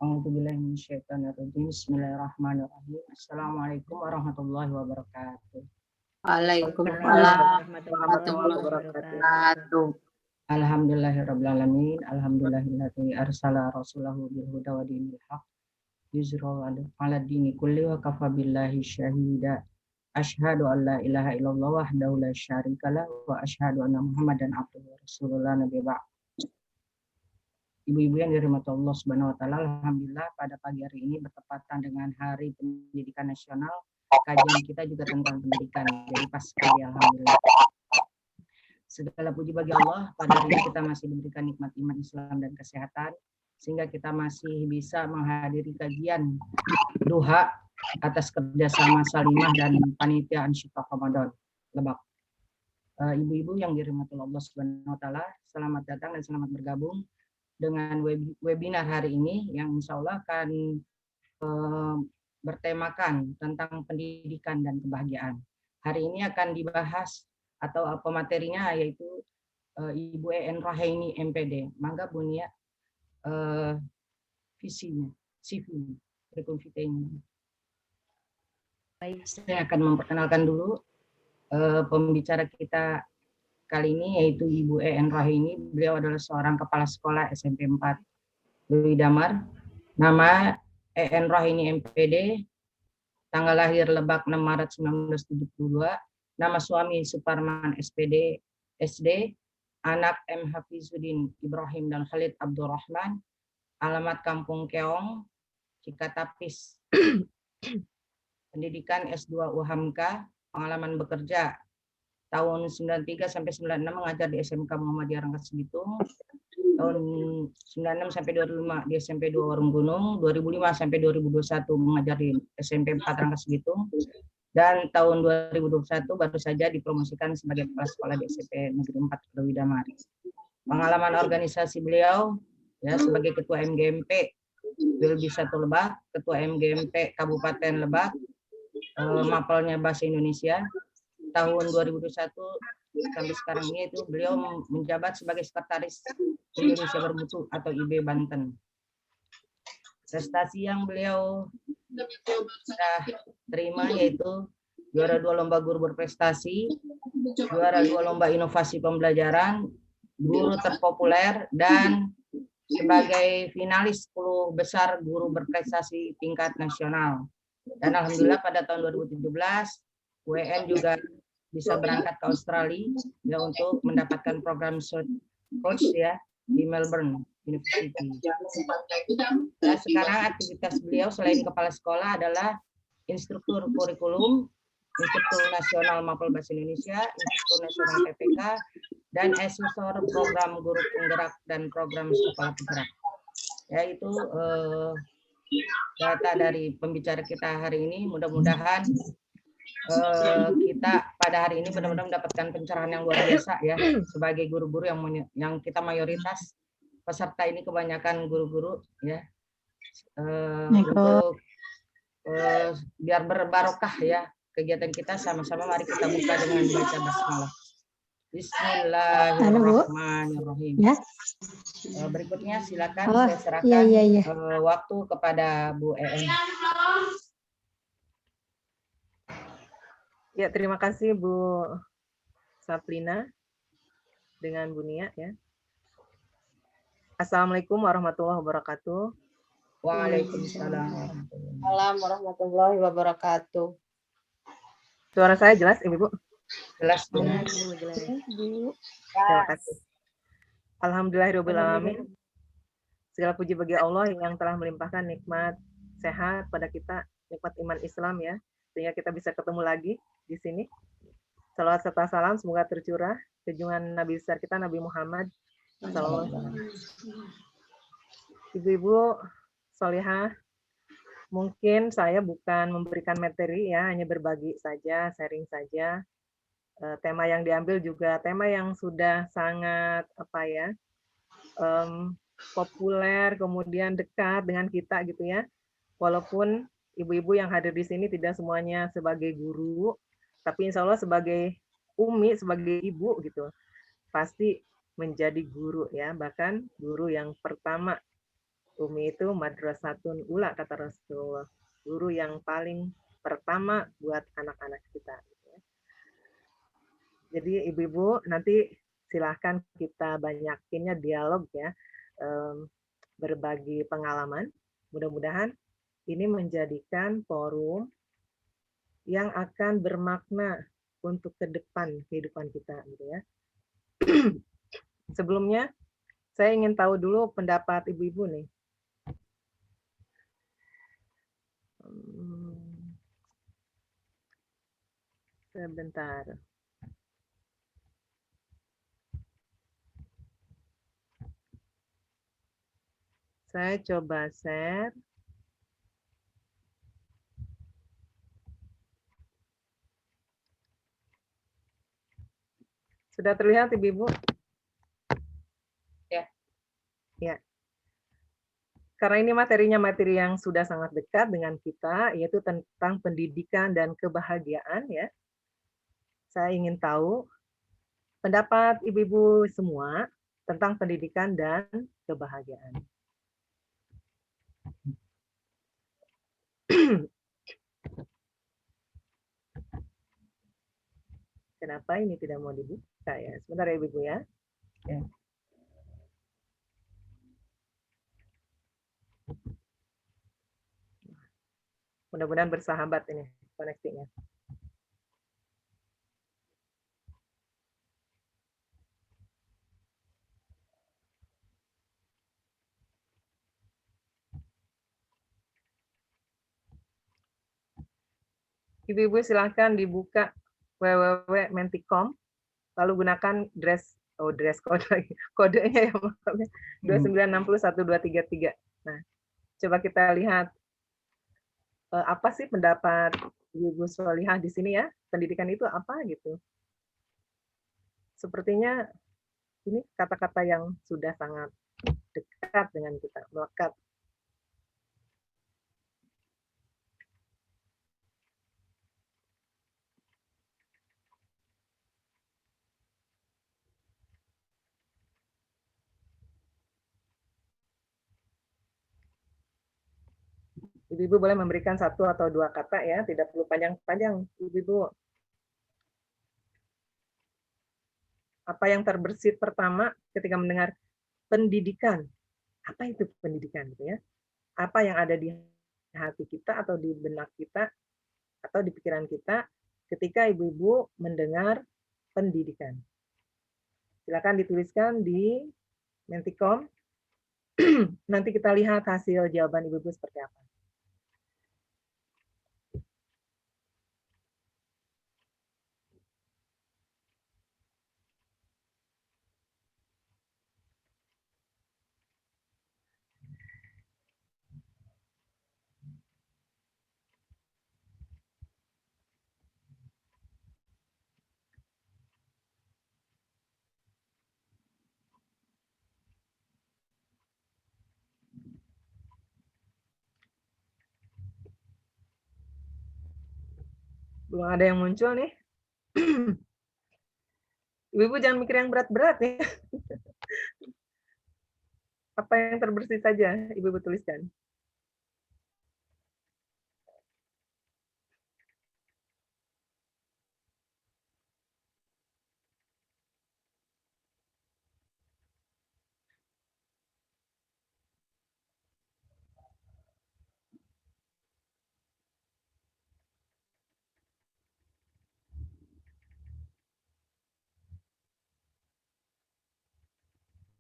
A'udzubillahi minasyaitonirrajim. Bismillahirrahmanirrahim. Assalamualaikum warahmatullahi wabarakatuh. Waalaikumsalam warahmatullahi wabarakatuh. Alhamdulillahirabbil alamin. Alhamdulillahilladzi arsala rasulahu bil huda wa dinil haq. Yuzra ala dini kulli wa kafa billahi syahida. Asyhadu an la ilaha illallah wahdahu la syarikalah wa asyhadu anna Muhammadan abduhu wa rasulullah nabi ba'd. Ibu-ibu yang dirahmati Allah Subhanahu wa taala, alhamdulillah pada pagi hari ini bertepatan dengan Hari Pendidikan Nasional. Kajian kita juga tentang pendidikan. Jadi pas sekali alhamdulillah. Segala puji bagi Allah, pada hari ini kita masih diberikan nikmat iman Islam dan kesehatan sehingga kita masih bisa menghadiri kajian duha atas kerjasama Salimah dan panitia Ansyifa Ramadan Lebak. Ibu-ibu yang dirahmati Allah Subhanahu wa taala, selamat datang dan selamat bergabung dengan webinar hari ini yang insya Allah akan bertemakan tentang pendidikan dan kebahagiaan. Hari ini akan dibahas atau pematerinya yaitu Ibu EN Rahaini MPD. Mangga Bu Nia, visinya, CV-nya, rekonfitenya. Baik, saya akan memperkenalkan dulu pembicara kita kali ini yaitu Ibu EN Rahaini. Beliau adalah seorang kepala sekolah SMP 4 Dewi Damar. Nama EN Rahaini MPD, tanggal lahir Lebak 6 Maret 1972. Nama suami Suparman SPD SD, anak M. Hafizuddin Ibrahim dan Khalid Abdurrahman, alamat Kampung Keong, Cikatapis. Pendidikan S2 UHAMKA, pengalaman bekerja tahun 93 sampai 96 mengajar di SMK Muhammadiyah Rangkas Bitung, tahun 96 sampai 2005 di SMP 2 Warung Gunung, 2005 sampai 2021 mengajar di SMP 4 Rangkas Bitung, dan tahun 2021 baru saja dipromosikan sebagai kepala sekolah di SMP Negeri 4 Dewi Damar. Pengalaman organisasi beliau ya sebagai ketua MGMP Wilby 1 Lebak, ketua MGMP Kabupaten Lebak, mapelnya Bahasa Indonesia. Tahun 2021 sampai sekarang ini itu beliau menjabat sebagai sekretaris Indonesia Bermutu atau IB Banten. Prestasi yang beliau sudah terima yaitu juara 2 lomba guru berprestasi, juara 2 lomba inovasi pembelajaran, guru terpopuler, dan sebagai finalis 10 besar guru berprestasi tingkat nasional. Dan alhamdulillah pada tahun 2017 WN juga bisa berangkat ke Australia ya untuk mendapatkan program coach ya di Melbourne University. Nah, sekarang aktivitas beliau selain kepala sekolah adalah instruktur kurikulum, instruktur nasional mapel bahasa Indonesia, instruktur nasional PPK, dan asesor program guru penggerak dan program sekolah penggerak. Ya itu data dari pembicara kita hari ini. Mudah-mudahan kita pada hari ini benar-benar mendapatkan pencerahan yang luar biasa ya sebagai guru-guru yang kita mayoritas peserta ini kebanyakan guru-guru ya untuk biar berbarokah ya kegiatan kita sama-sama. Mari kita buka dengan baca basmalah. Bismillahirrahmanirrahim. Ya. Berikutnya silakan saya serahkan waktu kepada Bu EN. Ya, terima kasih Bu Saplina dengan Bu Nia ya. Assalamualaikum warahmatullahi wabarakatuh. Waalaikumsalam warahmatullahi wabarakatuh. Suara saya jelas, Ibu? Jelas. Terima kasih. Alhamdulillahirabbil alamin. Segala puji bagi Allah yang telah melimpahkan nikmat sehat pada kita, nikmat iman Islam ya, sehingga kita bisa ketemu lagi di sini. Salawat serta salam semoga tercurah ke junjungan Nabi besar kita Nabi Muhammad SAW. Ibu-ibu solihah, mungkin saya bukan memberikan materi ya, hanya berbagi saja, sharing saja. Tema yang diambil juga tema yang sudah sangat populer, kemudian dekat dengan kita gitu ya. Walaupun ibu-ibu yang hadir di sini tidak semuanya sebagai guru, tapi insya Allah sebagai umi, sebagai ibu gitu, pasti menjadi guru ya, bahkan guru yang pertama Umi itu madrasatun ula, kata Rasulullah. Guru yang paling pertama buat anak-anak kita. Jadi ibu-ibu nanti silahkan kita banyakinnya dialog ya, berbagi pengalaman. Mudah-mudahan ini menjadikan forum yang akan bermakna untuk ke depan kehidupan kita, gitu ya. Sebelumnya saya ingin tahu dulu pendapat ibu-ibu nih. Sebentar. Saya coba share. Sudah terlihat ibu-ibu? Ya. Ya. Karena ini materinya materi yang sudah sangat dekat dengan kita, yaitu tentang pendidikan dan kebahagiaan ya. Saya ingin tahu pendapat ibu-ibu semua tentang pendidikan dan kebahagiaan. Kenapa ini tidak mau dibuka ya? Sebentar ya ibu-ibu ya. Ya. Mudah-mudahan bersahabat ini koneksinya. Ibu-ibu silahkan dibuka www.mentikom, lalu gunakan dress code lagi, kodenya ya maksudnya 2960123. Nah, coba kita lihat apa sih pendapat Ibu Solihah di sini ya, pendidikan itu apa gitu. Sepertinya ini kata-kata yang sudah sangat dekat dengan kita, melekat. Ibu-ibu boleh memberikan satu atau dua kata ya, tidak perlu panjang-panjang, Ibu-ibu. Apa yang terbersit pertama ketika mendengar pendidikan? Apa itu pendidikan gitu ya? Apa yang ada di hati kita atau di benak kita atau di pikiran kita ketika ibu-ibu mendengar pendidikan? Silakan dituliskan di Mentikom. Nanti kita lihat hasil jawaban ibu-ibu seperti apa. Belum ada yang muncul nih. Ibu-ibu jangan mikir yang berat-berat ya. Apa yang terbersit saja ibu-ibu tuliskan.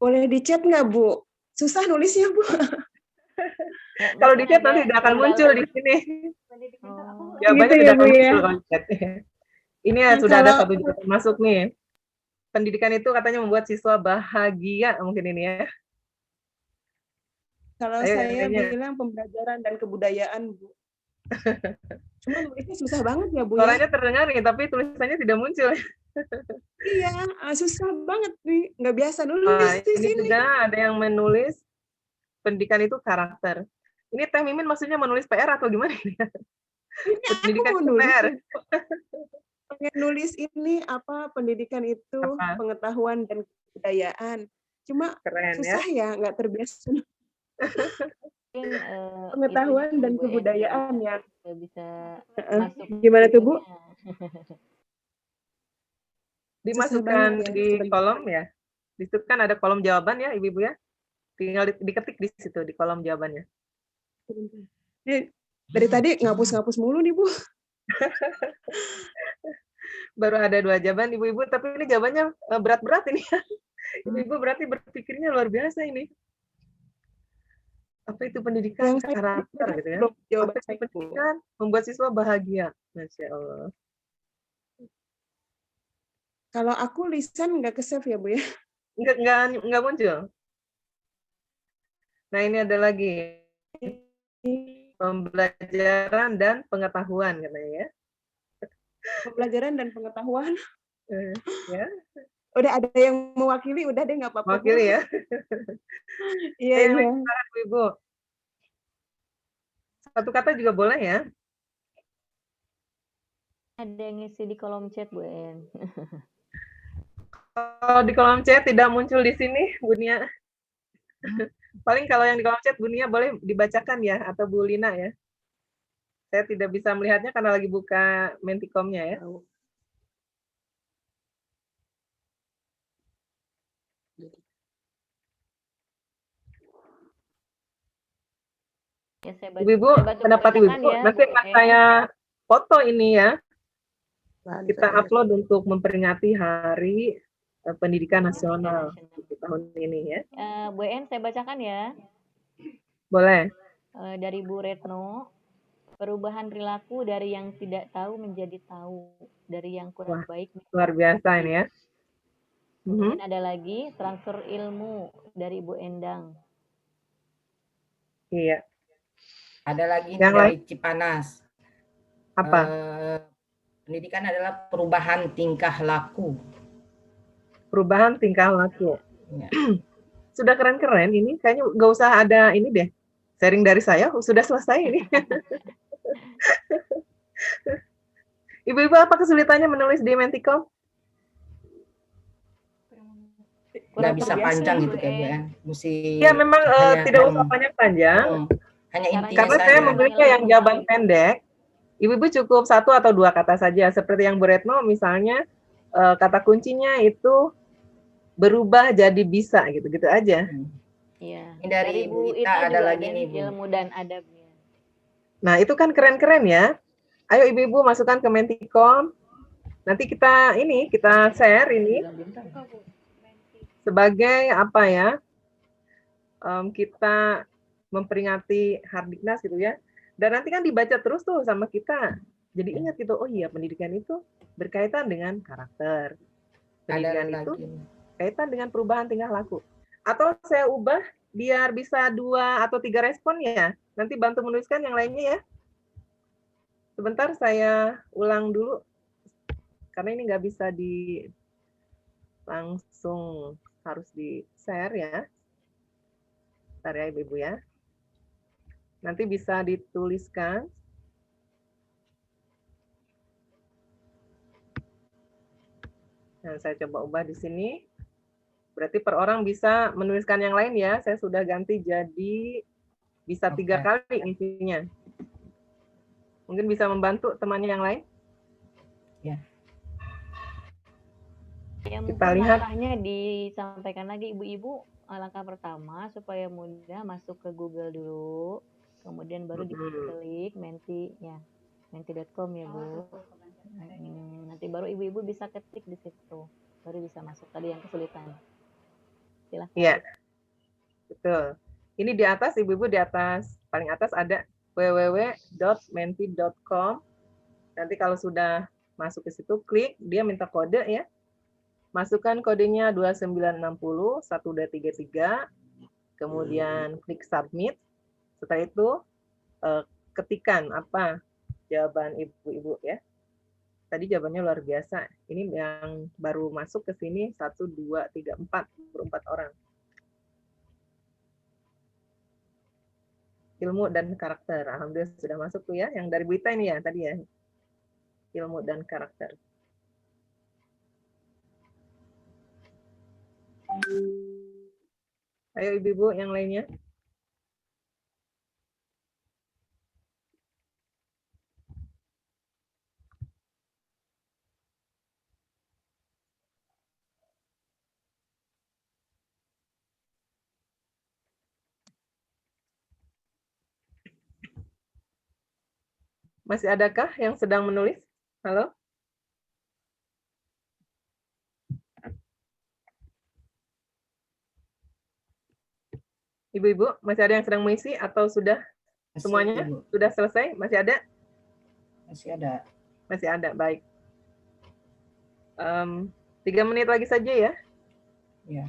Boleh di chat nggak, Bu? Susah nulisnya, Bu. Kalau di chat nanti tidak akan muncul di sini. Jawabannya Gitu ya, tidak akan Bu, ya? muncul kalau di chat. Ini ya sudah ada Kalau- 1 juta masuk nih. Pendidikan itu katanya membuat siswa bahagia mungkin ini ya. Kalau Ayo, saya kayaknya. bilang pembelajaran dan kebudayaan, Bu. Cuma nulisnya susah banget ya, Bu, ya? Suaranya terdengar nih, tapi tulisannya tidak muncul. Iya, susah banget nih. Nggak biasa nulis Nah, di ini sini. juga ada yang menulis pendidikan itu karakter. Ini Teh Mimin maksudnya menulis PR atau gimana? Ini aku Pendidikan mau itu nulis. PR. Pengen nulis ini apa pendidikan itu Apa? pengetahuan dan kebudayaan. Cuma Keren ya. susah ya, nggak terbiasa. Mungkin Pengetahuan itunya dan Bu En kebudayaan ya. nggak bisa Heeh. masuk Gimana tuh, Bu? itunya. Susah banget Dimasukkan ya di sebentar. kolom ya. Di situ kan ada kolom jawaban ya, Ibu-ibu ya. Tinggal diketik di situ di kolom jawabannya. Sebentar. Ini dari tadi ngapus-ngapus mulu nih, Bu. Baru ada 2 jawaban Ibu-ibu, tapi ini jawabannya berat-berat ini. Ibu-ibu berarti berpikirnya luar biasa ini. Apa itu pendidikan Yang saya karakter gitu ya? belum jawaban Apa itu saya, Bu. pendidikan membuat siswa bahagia? Masya Allah. Kalau aku lisan nggak ke-save ya, Bu ya. Enggak muncul. Nah, ini ada lagi pembelajaran dan pengetahuan katanya ya. Pembelajaran dan pengetahuan. Ya, Udah ada yang mewakili, udah deh nggak apa-apa, Bu. mewakili ya. Iya, Yang iya. lain silakan, Ibu. Satu kata juga boleh ya. Ada yang ngisi di kolom chat Bu En. Kalau di kolom chat tidak muncul di sini, Bunia. Paling kalau yang di kolom chat Bunia boleh dibacakan ya, atau Bu Lina ya. Saya tidak bisa melihatnya karena lagi buka Mentikomnya ya. Ya, Ibu-ibu, saya bantu pendapat membacakan Ibu-ibu, ya nanti Bu akan En. saya foto ini ya. Nah, Kita upload untuk memperingati Hari Pendidikan Nasional tahun ini ya. Bu En, saya bacakan ya. Boleh. Dari Bu Retno, perubahan perilaku dari yang tidak tahu menjadi tahu, dari yang kurang Wah, baik. luar biasa ini ya. Kemudian ada lagi transfer ilmu dari Bu Endang. Iya. Ada lagi Yang dari Cipanas. Apa? Pendidikan adalah perubahan tingkah laku. Perubahan tingkah laku. Ya. Sudah keren-keren ini. Kayaknya nggak usah ada ini deh. Sharing dari saya, sudah selesai ini. Ibu-ibu, apa kesulitannya menulis di Mentikom? Nggak bisa biasa panjang Bu gitu kayak Bu En. En. Mesti Ya memang hanya tidak usah panjang-panjang. hanya Caranya intinya Karena saja. saya memilihnya yang jawaban pendek. Ibu-ibu cukup 1 atau 2 kata saja. Seperti yang Bu Retno misalnya, kata kuncinya itu berubah jadi bisa gitu-gitu aja. Iya. Ini dari Bu Ita ada juga lagi nih, Bu. ilmu dan adabnya. Nah, itu kan keren-keren ya. Ayo ibu-ibu masukkan ke Mentikom. Nanti kita share ini sebagai apa ya? Kita memperingati Hardiknas gitu ya. Dan nanti kan dibaca terus tuh sama kita. Jadi ingat gitu, oh iya pendidikan itu berkaitan dengan karakter. Pendidikan Ada itu lagi. kaitan dengan perubahan tingkah laku. Atau saya ubah biar bisa 2 atau 3 respon ya. Nanti bantu menuliskan yang lainnya ya. Sebentar saya ulang dulu. Karena ini nggak bisa langsung harus di-share ya. Bentar ya Ibu-ibu ya. Nanti bisa dituliskan. Nah, saya coba ubah di sini. Berarti per orang bisa menuliskan yang lain ya. Saya sudah ganti jadi bisa 3 kali isinya. Mungkin bisa membantu temannya yang lain. Ya. Ya, Kita mungkin lihat. langkahnya disampaikan lagi Ibu-ibu. Langkah pertama supaya mudah masuk ke Google dulu, kemudian baru diklik menti-nya, menti.com ya Bu. Nanti baru Ibu-ibu bisa ketik di situ, baru bisa masuk. Tadi yang kesulitan. Silahkan. Iya, betul. Ini di atas, Ibu-ibu di atas, paling atas ada www.menti.com. Nanti kalau sudah masuk ke situ, klik, dia minta kode ya. Masukkan kodenya 2960 1233, kemudian klik submit. Setelah itu ketikan apa jawaban ibu-ibu ya. Tadi jawabannya luar biasa. Ini yang baru masuk ke sini 1, 2, 3, 4, 4 orang. Ilmu dan karakter. Alhamdulillah sudah masuk tuh ya. Yang dari Bu Ita ini ya tadi ya. Ilmu dan karakter. Ayo ibu-ibu yang lainnya. Masih adakah yang sedang menulis? Halo? Ibu-ibu, masih ada yang sedang mengisi atau sudah Masih, semuanya? Ibu. Sudah selesai? Masih ada? Masih ada. Masih ada, baik. 3 menit lagi saja ya. Ya.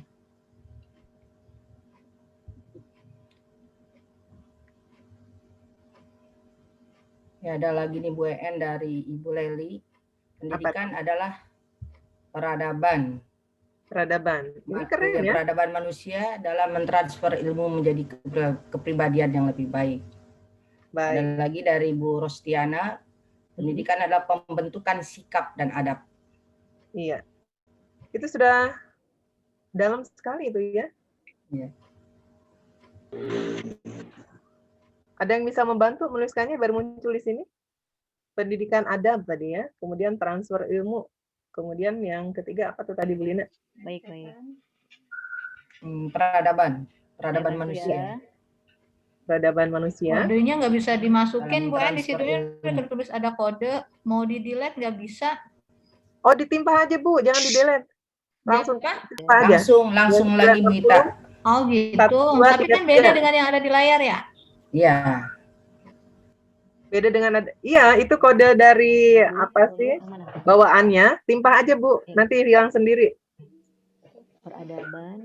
Ya, ada lagi nih Bu En dari Ibu Leli. Pendidikan adalah peradaban. Peradaban. Ini keren ya. Peradaban manusia dalam mentransfer ilmu menjadi kepribadian yang lebih baik. Baik. Ada lagi dari Bu Rostiana. Pendidikan adalah pembentukan sikap dan adab. Iya. Itu sudah dalam sekali itu ya. Iya. Ada yang bisa membantu menuliskannya baru muncul di sini? Pendidikan adab tadi ya. Kemudian transfer ilmu. Kemudian yang ketiga apa tuh tadi Bu Lina? Baik. Peradaban Saya manusia. ya. Peradaban manusia. Kodenya nggak bisa dimasukin, Bu En. Di transfer situnya ilmu. tertulis ada kode, mau di delete nggak bisa. Oh, ditimpa aja Bu, jangan di-delete. Langsung kan? timpa aja. Langsung lagi Bu Ita. Oh gitu. 1, 2, Tapi 3, kan beda 3. dengan yang ada di layar ya. Iya. Beda dengan iya itu kode dari apa sih bawaannya, timpa aja Bu, nanti hilang sendiri. Peradaban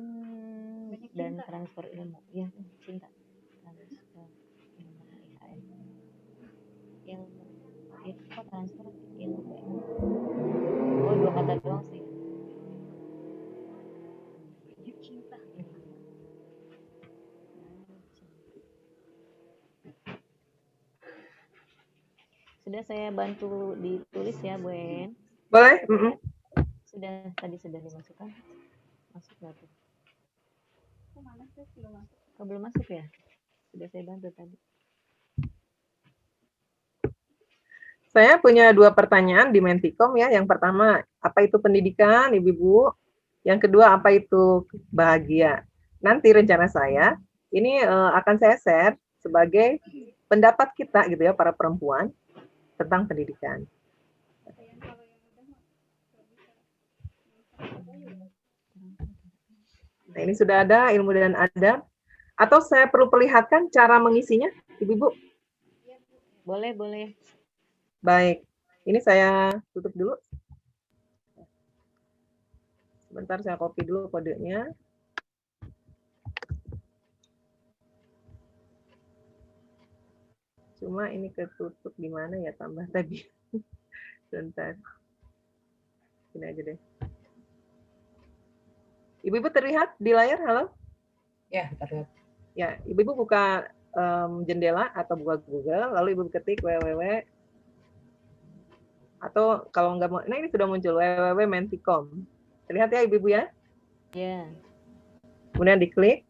dan transfer ilmu. Ya, cinta. Transfer ilmu IHN. Ilmu. Itu kok transfer ilmu. Oh, 2 kata doang sih. Sudah saya bantu ditulis ya, Bu En. Boleh? Sudah, tadi sudah dimasukkan. Masuk nggak tuh? Oh, belum masuk ya? Sudah saya bantu tadi. Saya punya 2 pertanyaan di Mentikom ya. Yang pertama, apa itu pendidikan, Ibu-ibu? Yang kedua, apa itu bahagia? Nanti rencana saya, ini akan saya share sebagai pendapat kita gitu ya, para perempuan, tentang pendidikan. Nah, ini sudah ada ilmu dan adab. Atau saya perlu perlihatkan cara mengisinya, Ibu-ibu? Boleh. Baik, ini saya tutup dulu. Sebentar saya copy dulu kodenya. Cuma ini ketutup di mana ya tambah tadi. Sebentar. Ini aja deh. Ibu-ibu terlihat di layar, halo? Ya, terlihat. Ya, Ibu-ibu buka jendela atau buka Google, lalu Ibu ketik www atau kalau nggak mau, nah ini sudah muncul www.mentikom. Terlihat ya Ibu-ibu ya? Ya. Kemudian diklik.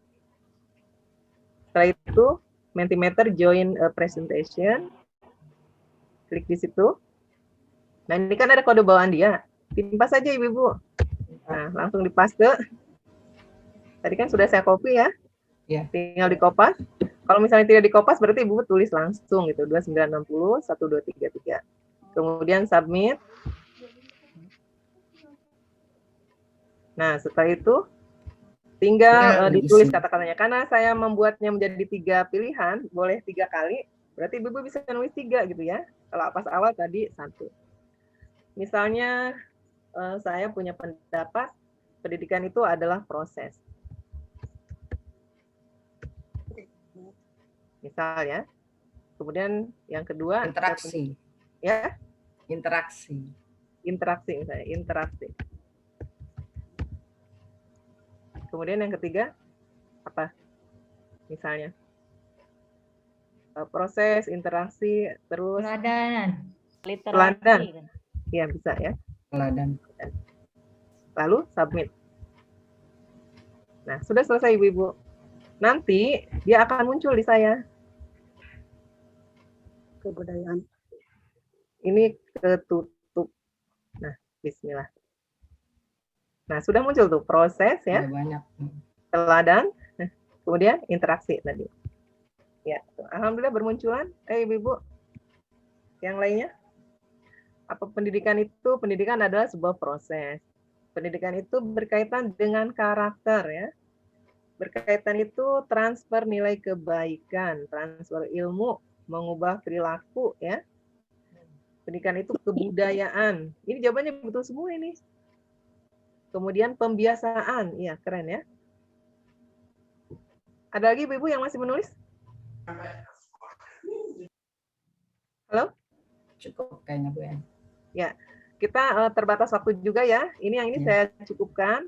Setelah itu Mentimeter join a presentation. Klik di situ. Nah, ini kan ada kode bawaan dia. Timpa saja Ibu-ibu. Nah, langsung dipaste. Tadi kan sudah saya copy ya. Ya. Tinggal dikopas. Kalau misalnya tidak dikopas berarti Ibu tulis langsung gitu 2960 1233. Kemudian submit. Nah, setelah itu tinggal ditulis kata-katanya. Karena saya membuatnya menjadi 3 pilihan, boleh 3 kali, berarti Ibu bisa nulis 3 gitu ya. Kalau pas awal tadi 1. Misalnya saya punya pendapat pendidikan itu adalah proses. Misal ya. Kemudian yang kedua Interaksi. Ya. Interaksi misalnya, interaksi. Kemudian yang ketiga apa? Misalnya proses, interaksi, terus Teladan. teladan. Iya bisa ya. Teladan. Lalu submit. Nah sudah selesai Ibu-ibu. Nanti dia akan muncul di saya. Kebudayaan. Ini ketutup. Nah, bismillah. Nah, sudah muncul tuh proses ya. Banyak. Teladan, kemudian interaksi tadi. Ya, alhamdulillah bermunculan. Ibu-ibu. Yang lainnya? Apa pendidikan itu? Pendidikan adalah sebuah proses. Pendidikan itu berkaitan dengan karakter ya. Berkaitan itu transfer nilai kebaikan, transfer ilmu, mengubah perilaku ya. Pendidikan itu kebudayaan. Ini jawabannya betul semua ini. Kemudian pembiasaan. Iya, keren ya. Ada lagi Ibu-ibu yang masih menulis? Halo? Cukup kayaknya Bu ya. Ya, kita terbatas waktu juga ya. Ini yang ini Ya. saya cukupkan.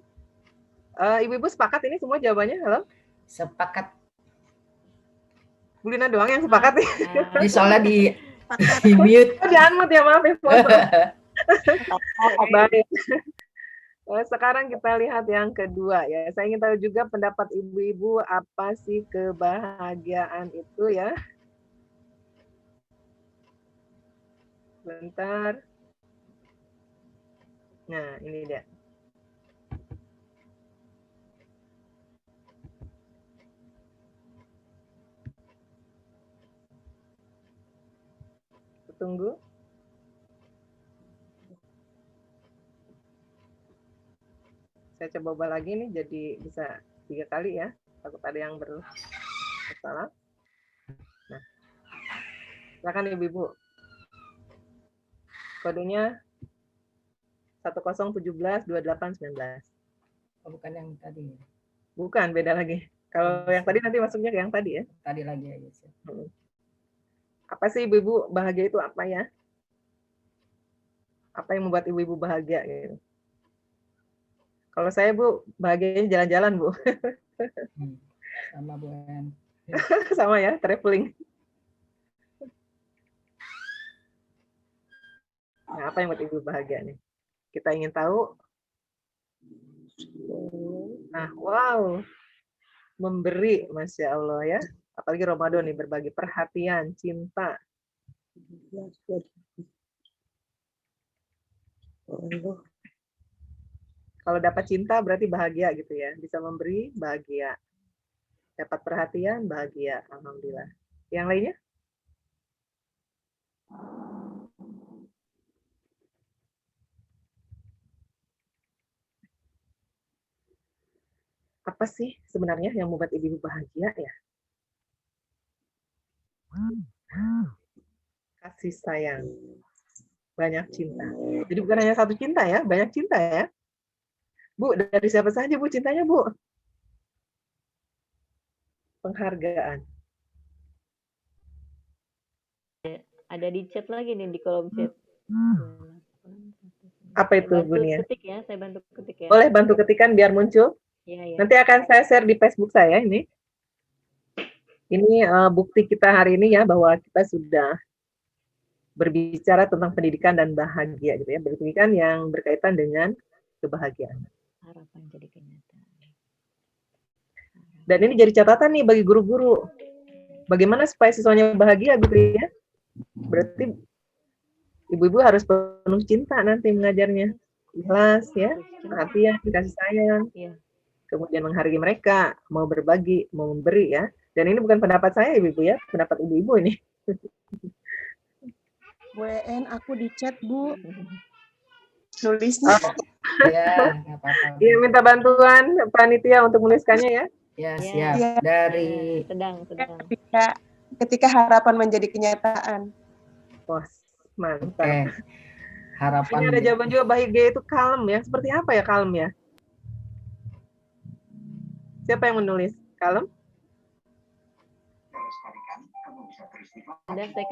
Ibu-ibu sepakat ini semua jawabannya? Halo? Sepakat. Bu Lina doang yang sepakat. Ini soalnya di mute. Oh, di unmute ya, maaf ya. Baik. Sekarang kita lihat yang kedua ya. Saya ingin tahu juga pendapat ibu-ibu apa sih kebahagiaan itu ya. Bentar. Nah, ini dia. Tunggu. Saya coba ubah lagi nih jadi bisa 3 kali ya. Takut ada yang bersalah. Nah, silakan ibu-ibu. Kodenya 10172819. Oh, bukan yang tadi. Bukan, beda lagi. Kalau yang tadi nanti masuknya ke yang tadi ya. Tadi lagi aja sih. Apa sih ibu-ibu bahagia itu apa ya? Apa yang membuat ibu-ibu bahagia gitu? Kalau saya Bu, bahagianya jalan-jalan Bu. Sama Bu En. Sama ya, traveling. Nah, apa yang membuat ibu bahagia nih? Kita ingin tahu. Nah, wow. Memberi, Masya Allah ya. Apalagi Ramadan nih, berbagi perhatian, cinta. Kalau dapat cinta berarti bahagia gitu ya. Bisa memberi, bahagia. Dapat perhatian, bahagia. Alhamdulillah. Yang lainnya? Apa sih sebenarnya yang membuat ibu bahagia ya? Kasih sayang. Banyak cinta. Jadi bukan hanya satu cinta ya, banyak cinta ya. Bu, dari siapa saja Bu cintanya Bu? Penghargaan. Ada di chat lagi nih di kolom chat. Apa itu Bantu Bu Nia? ketik ya, saya bantu ketik ya. Boleh bantu ketikan biar muncul? Iya, iya. Nanti akan saya share di Facebook saya ini. Ini bukti kita hari ini ya bahwa kita sudah berbicara tentang pendidikan dan bahagia gitu ya. Pendidikan yang berkaitan dengan kebahagiaan. Harapan jadi kenyataan. Dan ini jadi catatan nih bagi guru-guru. Bagaimana supaya siswanya bahagia gitu ya. Berarti ibu-ibu harus penuh cinta nanti mengajarnya. Ikhlas ya, perhatian, kasih sayang. Iya. Kemudian menghargai mereka, mau berbagi, mau memberi ya. Dan ini bukan pendapat saya ibu-ibu ya, pendapat ibu-ibu ini. Bu En, aku di chat Bu. Nulisnya. Ya, nggak apa-apa. Iya, minta bantuan panitia untuk menuliskannya ya. Ya, Ya. siap. Ya. Dari Sedang. Ketika harapan menjadi kenyataan. Wah, mantap. Oke. Harapan. Ini ada jawaban juga bahagia itu kalem ya. Seperti apa ya kalem ya? Siapa yang menulis? Kalem?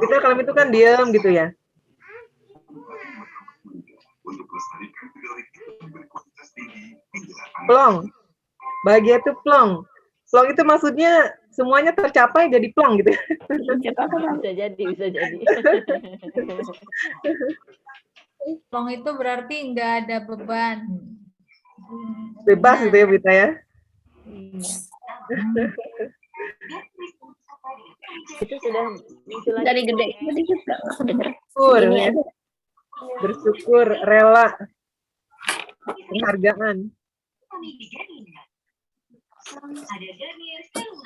Kita kalem itu kan diam gitu ya. Plong. Bahagia itu plong. Plong itu maksudnya semuanya tercapai jadi plong gitu. Bisa jadi. Plong itu berarti nggak ada beban. Bebas gitu ya Bita ya. Itu sudah muncul lagi. Dari gede. Bersyukur, ya. Bersyukur, rela, penghargaan.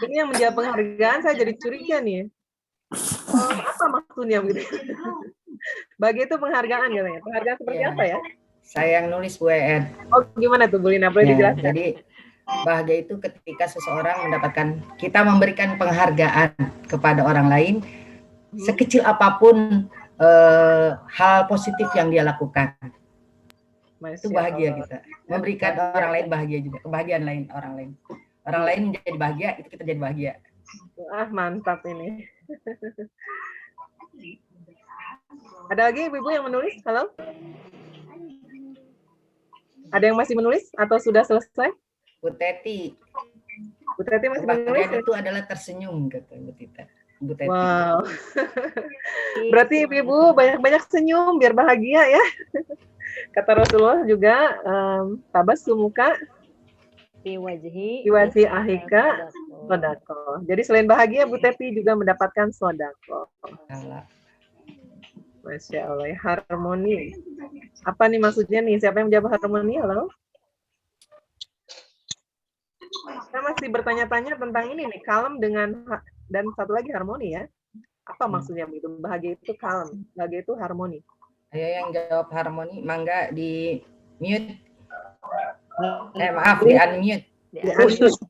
Ini yang menjawab penghargaan saya jadi curiga nih. Apa maksudnya begitu? Bahagia itu penghargaan katanya. Penghargaan seperti Iya. apa ya? Saya yang nulis Bu En. Oh, gimana tuh Bu Lina? Boleh Ya, dijelaskan? jadi bahagia itu ketika seseorang mendapatkan, kita memberikan penghargaan kepada orang lain sekecil apapun hal positif yang dia lakukan. Itu Masya bahagia Allah. kita. Memberikan Bahagia, orang ya. lain bahagia juga. Kebahagiaan lain orang lain. Orang lain menjadi bahagia, itu kita jadi bahagia. Ah, mantap ini. Ada lagi ibu-ibu yang menulis? Halo? Ada yang masih menulis atau sudah selesai? Bu Teti, Bu Teti masih menulis? kebahagiaan itu adalah tersenyum, kata Bu Tita. Bu Teti. Wow. Berarti ibu-ibu banyak-banyak senyum biar bahagia ya. Kata Rasulullah juga, tabassumuka Fi wajhi Iwasi ahika sodako. sodako. Jadi selain bahagia, Bu Teti juga mendapatkan sodako. Salah. Masya Allah, ya, harmoni. Apa nih maksudnya nih? Siapa yang menjawab harmoni? Halo? Saya masih bertanya-tanya tentang ini nih, kalem dengan dan satu lagi harmoni ya. Apa maksudnya begitu? Bahagia itu kalem, bahagia itu harmoni. Ayo yang jawab harmoni, mangga di mute. Maaf, di unmute. Ya,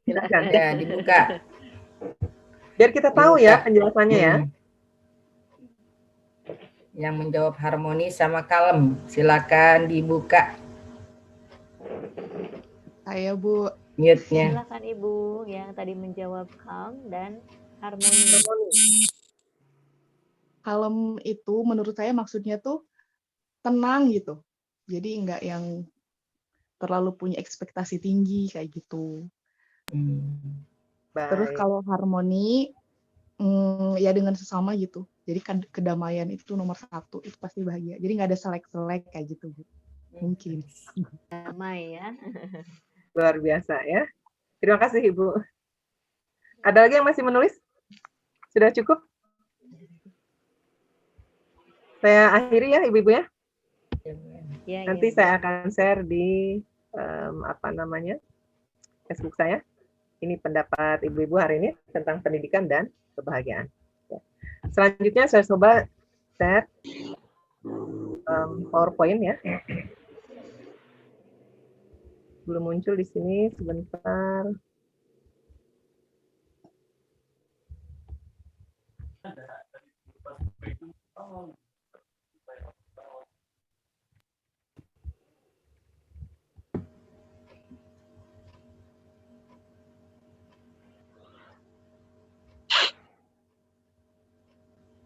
silakan. Ya, dibuka. Biar kita tahu ya Dibuka. penjelasannya ya. Yang menjawab harmoni sama kalem, silakan dibuka Saya Bu, mute-nya. Silakan Ibu yang tadi menjawab calm dan harmoni. kalem itu menurut saya maksudnya tuh tenang gitu. Jadi nggak yang terlalu punya ekspektasi tinggi kayak gitu. Terus Baik. kalau harmoni, ya dengan sesama gitu. Jadi kedamaian itu nomor 1, itu pasti bahagia. Jadi nggak ada selek-selek kayak gitu, Bu. Mungkin. Damai ya. Luar biasa ya. Terima kasih Ibu. Ada lagi yang masih menulis? Sudah cukup? Saya akhiri ya Ibu-ibu ya. Ya, Nanti ya. saya akan share di Facebook saya. Ini pendapat ibu-ibu hari ini tentang pendidikan dan kebahagiaan. Ya. Selanjutnya saya coba share PowerPoint ya. Belum muncul di sini, sebentar.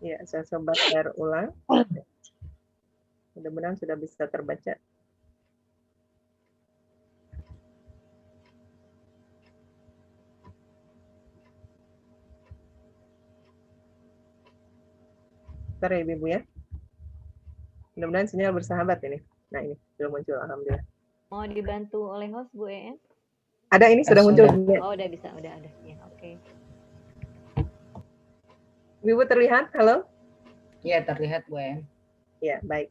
Ya, saya coba share ulang. Mudah-mudahan sudah bisa terbaca. Bentar ya Ibu ya. Mudah-mudahan sinyal bersahabat ini. Nah ini, sudah muncul. Alhamdulillah. Mau dibantu oleh host Bu EN? Ada ini, sudah muncul. Sudah. Oh, udah bisa, udah ada. Ya, oke. Ibu terlihat? Halo? Ya, terlihat Bu En. Ya, baik.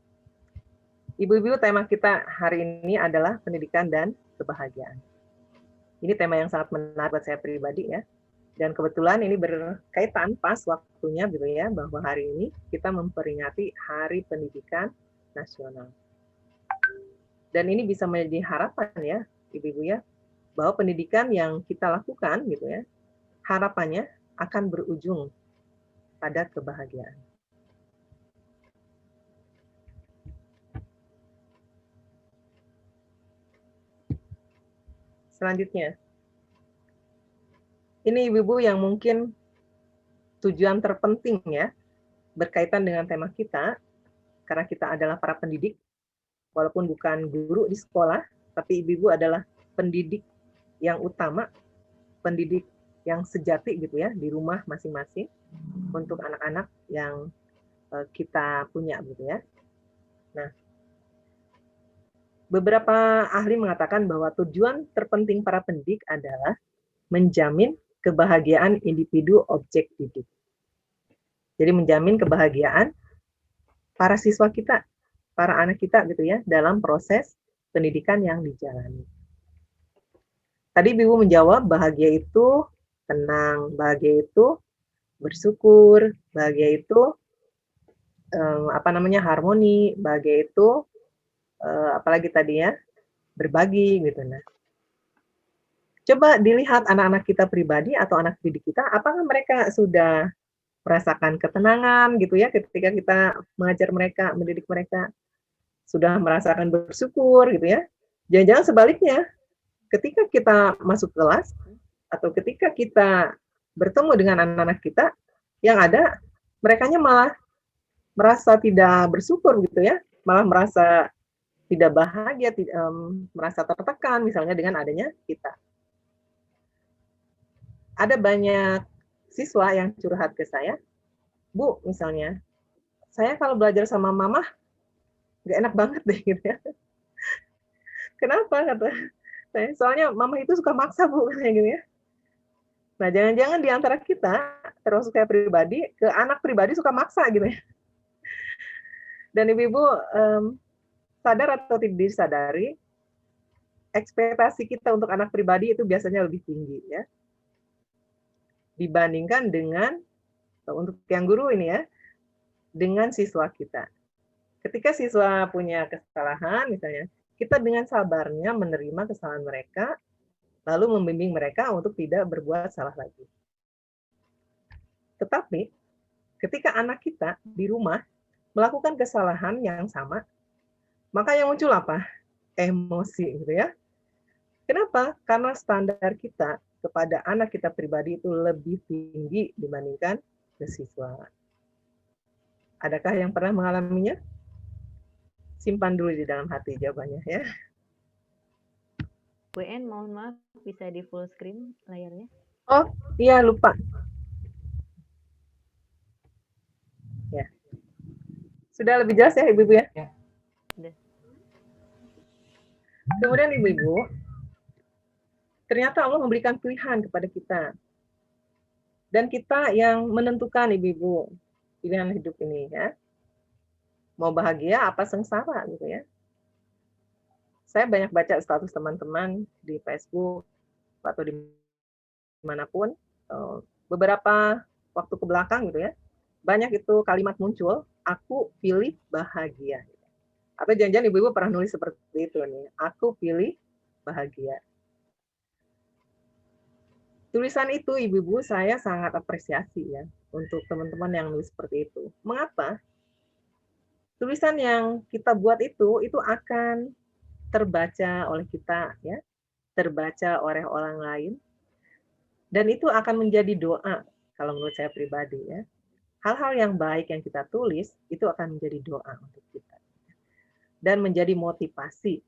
Ibu-ibu, tema kita hari ini adalah pendidikan dan kebahagiaan. Ini tema yang sangat menarik buat saya pribadi ya. Dan kebetulan ini berkaitan pas waktunya gitu ya, bahwa hari ini kita memperingati Hari Pendidikan Nasional. Dan ini bisa menjadi harapan ya, ibu-ibu ya, bahwa pendidikan yang kita lakukan gitu ya, harapannya akan berujung pada kebahagiaan. Selanjutnya, ini ibu-ibu yang mungkin tujuan terpenting ya, berkaitan dengan tema kita, karena kita adalah para pendidik, walaupun bukan guru di sekolah, tapi ibu-ibu adalah pendidik yang utama, pendidik yang sejati gitu ya, di rumah masing-masing, untuk anak-anak yang kita punya gitu ya. Nah, beberapa ahli mengatakan bahwa tujuan terpenting para pendidik adalah menjamin kebahagiaan individu objek didik. Jadi menjamin kebahagiaan para siswa kita, para anak kita gitu ya, dalam proses pendidikan yang dijalani. Tadi Ibu menjawab bahagia itu tenang, bahagia itu bersyukur, bahagia itu harmoni, bahagia itu apalagi tadi ya, berbagi gitu. Nah, coba dilihat anak-anak kita pribadi atau anak didik kita, apakah mereka sudah merasakan ketenangan gitu ya ketika kita mengajar mereka, mendidik mereka, sudah merasakan bersyukur gitu ya. Jangan-jangan sebaliknya, ketika kita masuk kelas atau ketika kita bertemu dengan anak-anak kita, yang ada merekanya malah merasa tidak bersyukur gitu ya, malah merasa tidak bahagia, merasa tertekan misalnya dengan adanya kita. Ada banyak siswa yang curhat ke saya, Bu, misalnya, saya kalau belajar sama mama nggak enak banget deh gitu ya. Kenapa kata saya? Soalnya mama itu suka maksa, Bu, katanya gitu ya. Nah, jangan-jangan di antara kita, termasuk saya pribadi, ke anak pribadi suka maksa gitu ya. Dan ibu-ibu sadar atau tidak disadari, ekspektasi kita untuk anak pribadi itu biasanya lebih tinggi ya, dibandingkan dengan, untuk yang guru ini ya, dengan siswa kita. Ketika siswa punya kesalahan misalnya, kita dengan sabarnya menerima kesalahan mereka, lalu membimbing mereka untuk tidak berbuat salah lagi. Tetapi ketika anak kita di rumah melakukan kesalahan yang sama, maka yang muncul apa? Emosi gitu ya. Kenapa? Karena standar kita kepada anak kita pribadi itu lebih tinggi dibandingkan ke siswa. Adakah yang pernah mengalaminya? Simpan dulu di dalam hati jawabannya ya. WN, mohon maaf, bisa di full screen layarnya? Oh, iya lupa. Ya. Sudah lebih jelas ya Ibu-ibu ya? Ya. Sudah. Kemudian Ibu-ibu, ternyata Allah memberikan pilihan kepada kita. Dan kita yang menentukan Ibu-ibu pilihan hidup ini ya. Mau bahagia apa sengsara gitu ya. Saya banyak baca status teman-teman di Facebook atau dimanapun, beberapa waktu ke belakang gitu ya, banyak itu kalimat muncul, aku pilih bahagia. Atau jangan-jangan ibu-ibu pernah nulis seperti itu nih, aku pilih bahagia. Tulisan itu ibu-ibu saya sangat apresiasi ya, untuk teman-teman yang nulis seperti itu. Mengapa? Tulisan yang kita buat itu akan terbaca oleh kita ya, terbaca oleh orang lain, dan itu akan menjadi doa kalau menurut saya pribadi ya. Hal-hal yang baik yang kita tulis itu akan menjadi doa untuk kita dan menjadi motivasi.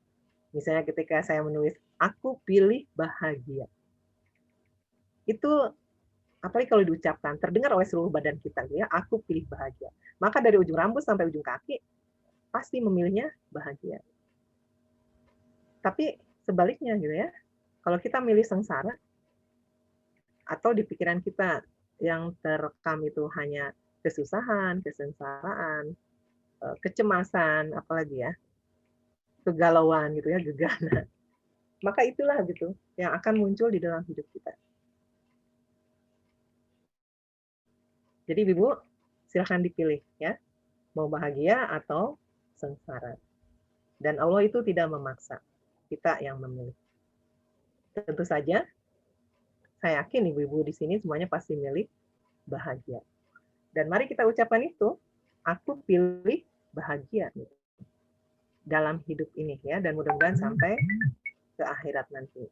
Misalnya ketika saya menulis aku pilih bahagia, itu apalagi kalau diucapkan terdengar oleh seluruh badan kita ya, aku pilih bahagia, maka dari ujung rambut sampai ujung kaki pasti memilihnya bahagia. Tapi sebaliknya gitu ya, kalau kita milih sengsara, atau di pikiran kita yang terekam itu hanya kesusahan, kesengsaraan, kecemasan, apalagi ya, kegalauan gitu ya, gegana, maka itulah gitu yang akan muncul di dalam hidup kita. Jadi Ibu, silahkan dipilih ya, mau bahagia atau sengsara. Dan Allah itu tidak memaksa, kita yang memilih. Tentu saja, saya yakin ibu-ibu di sini semuanya pasti milih bahagia. Dan mari kita ucapkan itu, aku pilih bahagia dalam hidup ini ya, dan mudah-mudahan sampai ke akhirat nanti.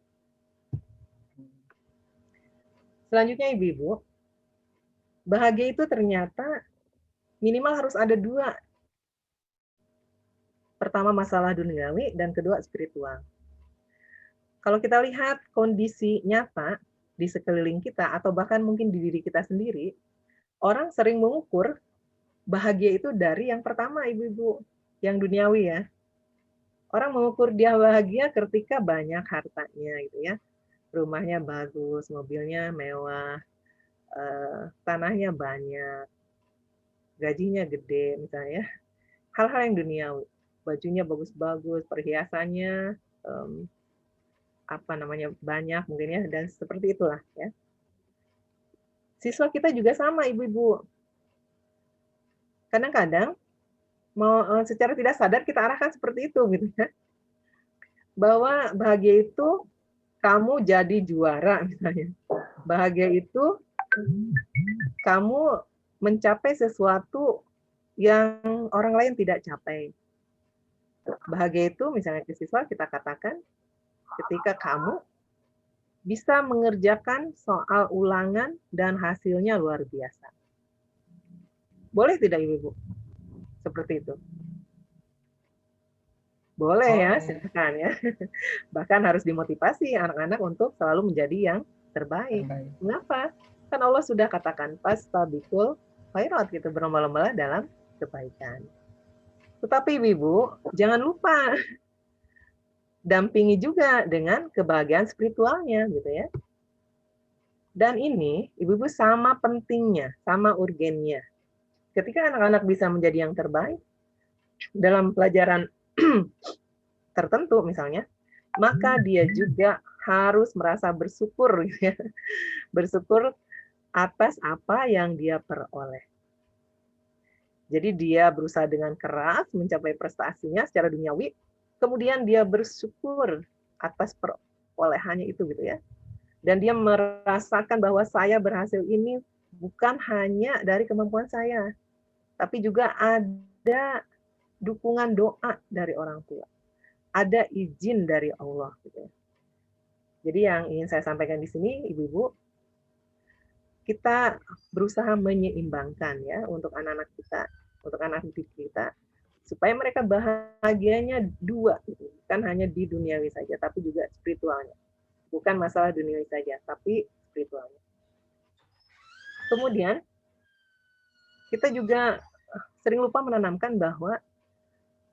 Selanjutnya ibu-ibu, bahagia itu ternyata minimal harus ada dua. Pertama masalah duniawi dan kedua spiritual. Kalau kita lihat kondisi nyata di sekeliling kita atau bahkan mungkin di diri kita sendiri, orang sering mengukur bahagia itu dari yang pertama ibu-ibu, yang duniawi ya. Orang mengukur dia bahagia ketika banyak hartanya gitu ya. Rumahnya bagus, mobilnya mewah, tanahnya banyak, gajinya gede misalnya. Hal-hal yang duniawi. Bajunya bagus-bagus, perhiasannya banyak mungkin ya, dan seperti itulah ya. Siswa kita juga sama ibu-ibu. Kadang-kadang secara tidak sadar kita arahkan seperti itu gitu ya. Bahwa bahagia itu kamu jadi juara misalnya. Bahagia itu kamu mencapai sesuatu yang orang lain tidak capai. Bahagia itu misalnya ke siswa kita katakan ketika kamu bisa mengerjakan soal ulangan dan hasilnya luar biasa. Boleh tidak Ibu? Seperti itu. Boleh ya, silakan ya. Bahkan harus dimotivasi anak-anak untuk selalu menjadi yang terbaik. Mengapa? Kan Allah sudah katakan fastabiqul khairat gitu, berlomba-lomba dalam kebaikan. Tetapi Ibu, jangan lupa dampingi juga dengan kebahagiaan spiritualnya gitu ya. Dan ini Ibu-ibu sama pentingnya, sama urgennya. Ketika anak-anak bisa menjadi yang terbaik dalam pelajaran tertentu misalnya, maka dia juga harus merasa bersyukur gitu ya. Bersyukur atas apa yang dia peroleh. Jadi dia berusaha dengan keras mencapai prestasinya secara duniawi, kemudian dia bersyukur atas perolehannya itu gitu ya. Dan dia merasakan bahwa saya berhasil ini bukan hanya dari kemampuan saya, tapi juga ada dukungan doa dari orang tua. Ada izin dari Allah gitu ya. Jadi yang ingin saya sampaikan di sini Ibu-ibu, kita berusaha menyeimbangkan ya untuk anak-anak kita, untuk anak didik kita, supaya mereka bahagianya dua, gitu. Bukan hanya di duniawi saja, tapi juga spiritualnya. Bukan masalah duniawi saja, tapi spiritualnya. Kemudian, kita juga sering lupa menanamkan bahwa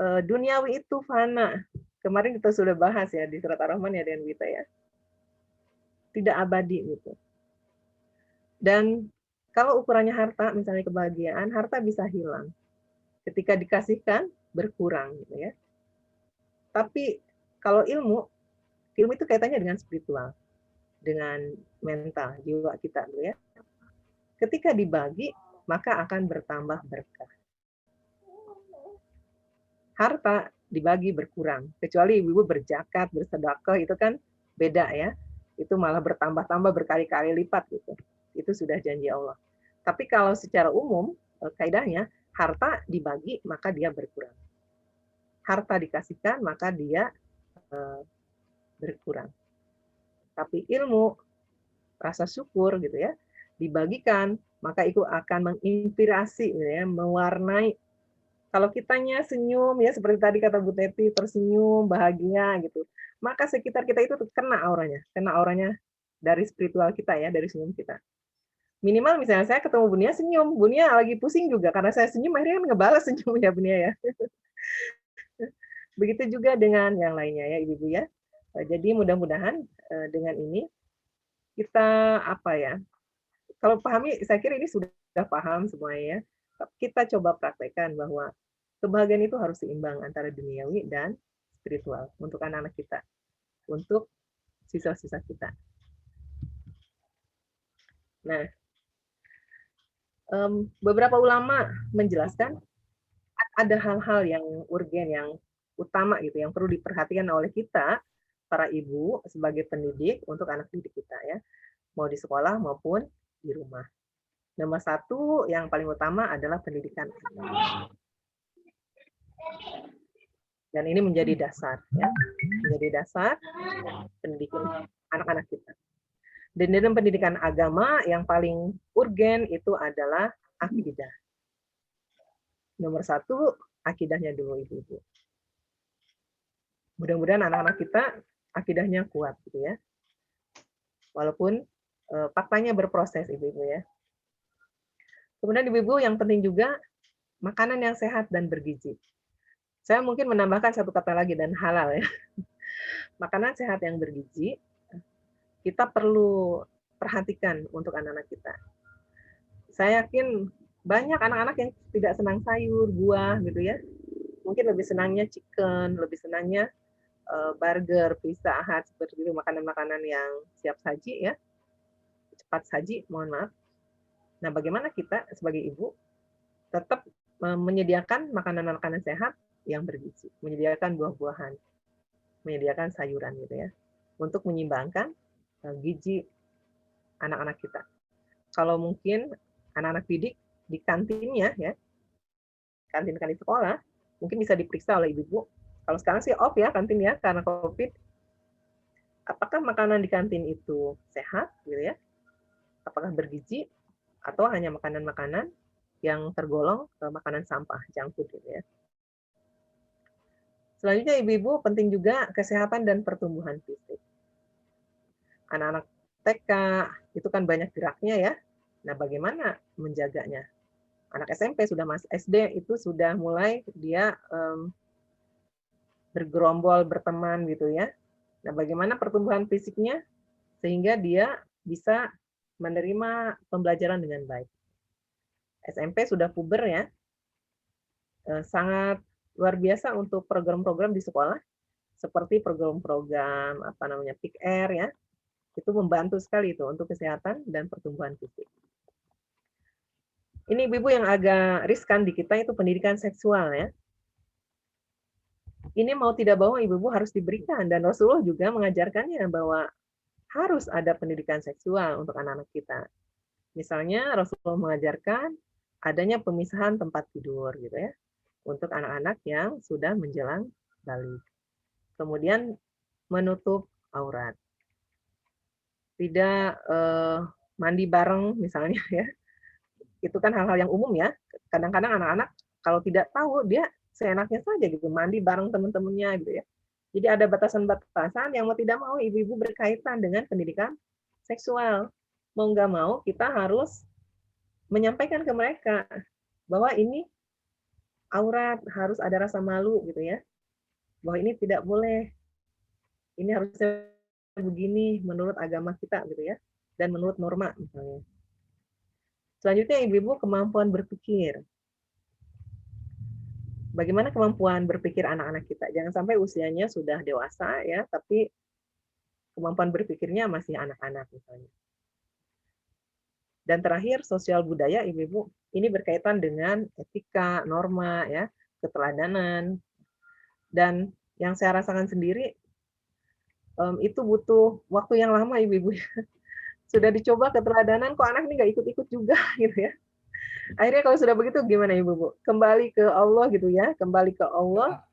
duniawi itu fana. Kemarin kita sudah bahas ya di surat Ar-Rahman ya dengan Wita ya. Tidak abadi gitu. Dan kalau ukurannya harta, misalnya kebahagiaan, harta bisa hilang. Ketika dikasihkan, berkurang gitu ya. Tapi kalau ilmu itu kaitannya dengan spiritual, dengan mental, jiwa kita gitu ya. Ketika dibagi, maka akan bertambah berkah. Harta dibagi berkurang, kecuali ibu-ibu berzakat, bersedekah, itu kan beda ya. Itu malah bertambah-tambah berkali-kali lipat gitu. Itu sudah janji Allah. Tapi kalau secara umum, kaidahnya, harta dibagi, maka dia berkurang. Harta dikasihkan, maka dia berkurang. Tapi ilmu, rasa syukur gitu ya, dibagikan, maka itu akan menginspirasi, gitu ya, mewarnai. Kalau kitanya senyum, ya seperti tadi kata Bu Teti, tersenyum, bahagia gitu, maka sekitar kita itu kena auranya dari spiritual kita ya, dari senyum kita. Minimal misalnya saya ketemu Bunia senyum, Bunia lagi pusing juga karena saya senyum, akhirnya kan ngebalas senyumnya Bunia ya. Begitu juga dengan yang lainnya ya Ibu-ibu ya. Jadi mudah-mudahan dengan ini kita apa ya? Kalau pahami, saya kira ini sudah paham semuanya ya. Kita coba praktekkan bahwa kebahagiaan itu harus seimbang antara duniawi dan spiritual untuk anak-anak kita, untuk siswa-siswa kita. Nah, beberapa ulama menjelaskan ada hal-hal yang urgen, yang utama gitu, yang perlu diperhatikan oleh kita, para ibu sebagai pendidik untuk anak didik kita ya, mau di sekolah maupun di rumah. Nomor satu yang paling utama adalah pendidikan. Dan ini menjadi dasar ya, menjadi dasar pendidikan anak-anak kita. Dan dalam pendidikan agama yang paling urgen itu adalah akidah. Nomor satu, akidahnya dulu ibu-ibu. Mudah-mudahan anak-anak kita akidahnya kuat gitu ya. Walaupun faktanya berproses ibu-ibu ya. Kemudian ibu-ibu yang penting juga makanan yang sehat dan bergizi. Saya mungkin menambahkan satu kata lagi, dan halal ya. Makanan sehat yang bergizi kita perlu perhatikan untuk anak-anak kita. Saya yakin banyak anak-anak yang tidak senang sayur, buah gitu ya. Mungkin lebih senangnya chicken, lebih senangnya burger, pizza, seperti itu, makanan-makanan yang siap saji ya. Cepat saji, mohon maaf. Nah, bagaimana kita sebagai ibu tetap menyediakan makanan-makanan sehat yang bergizi, menyediakan buah-buahan, menyediakan sayuran gitu ya, untuk menyeimbangkan gizi anak-anak kita. Kalau mungkin anak-anak didik di kantinnya ya, kantin di sekolah, mungkin bisa diperiksa oleh ibu-ibu. Kalau sekarang sih off ya kantin ya karena COVID. Apakah makanan di kantin itu sehat gitu ya? Apakah bergizi atau hanya makanan-makanan yang tergolong makanan sampah, junk food gitu ya. Selanjutnya ibu-ibu penting juga kesehatan dan pertumbuhan fisik. Anak-anak TK itu kan banyak geraknya ya. Nah, bagaimana menjaganya? Anak SMP sudah masuk SD itu sudah mulai dia bergerombol, berteman gitu ya. Nah, bagaimana pertumbuhan fisiknya sehingga dia bisa menerima pembelajaran dengan baik. SMP sudah puber ya, sangat luar biasa untuk program-program di sekolah, seperti program-program Peak Air ya, itu membantu sekali itu untuk kesehatan dan pertumbuhan fisik. Ini ibu-ibu yang agak riskan di kita itu pendidikan seksual ya. Ini mau tidak mau ibu-ibu harus diberikan, dan Rasulullah juga mengajarkannya bahwa harus ada pendidikan seksual untuk anak-anak kita. Misalnya Rasulullah mengajarkan adanya pemisahan tempat tidur gitu ya untuk anak-anak yang sudah menjelang balik. Kemudian menutup aurat. Tidak mandi bareng misalnya ya. Itu kan hal-hal yang umum ya. Kadang-kadang anak-anak kalau tidak tahu dia seenaknya saja gitu mandi bareng teman-temannya gitu ya. Jadi ada batasan-batasan yang mau tidak mau ibu-ibu berkaitan dengan pendidikan seksual. Mau nggak mau kita harus menyampaikan ke mereka bahwa ini aurat, harus ada rasa malu gitu ya. Bahwa ini tidak boleh. Ini harusnya begini menurut agama kita gitu ya. Dan menurut norma misalnya. Selanjutnya ibu-ibu kemampuan berpikir. Bagaimana kemampuan berpikir anak-anak kita? Jangan sampai usianya sudah dewasa ya, tapi kemampuan berpikirnya masih anak-anak misalnya. Dan terakhir, sosial budaya, ibu-ibu, ini berkaitan dengan etika, norma, ya, keteladanan. Dan yang saya rasakan sendiri, itu butuh waktu yang lama, ibu-ibu. Sudah dicoba keteladanan, kok anak ini nggak ikut-ikut juga, gitu ya. Akhirnya kalau sudah begitu, gimana, ibu-ibu? Kembali ke Allah, gitu ya. Kembali ke Allah.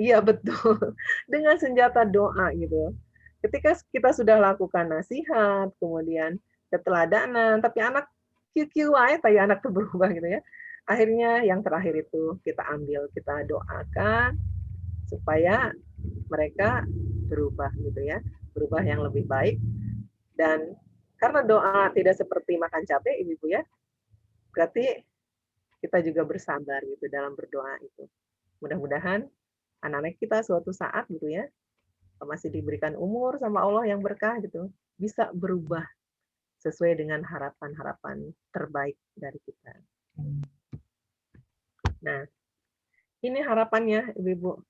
Iya, betul. Dengan senjata doa, gitu. Ketika kita sudah lakukan nasihat, kemudian keteladanan, tapi anak QQ aja kayak anak tuh berubah gitu ya. Akhirnya yang terakhir itu kita ambil, kita doakan supaya mereka berubah gitu ya, berubah yang lebih baik. Dan karena doa tidak seperti makan capek, ibu-ibu ya, berarti kita juga bersabar gitu dalam berdoa itu. Mudah-mudahan anak-anak kita suatu saat gitu ya, masih diberikan umur sama Allah yang berkah gitu, bisa berubah sesuai dengan harapan-harapan terbaik dari kita. Nah, ini harapannya, ibu-ibu.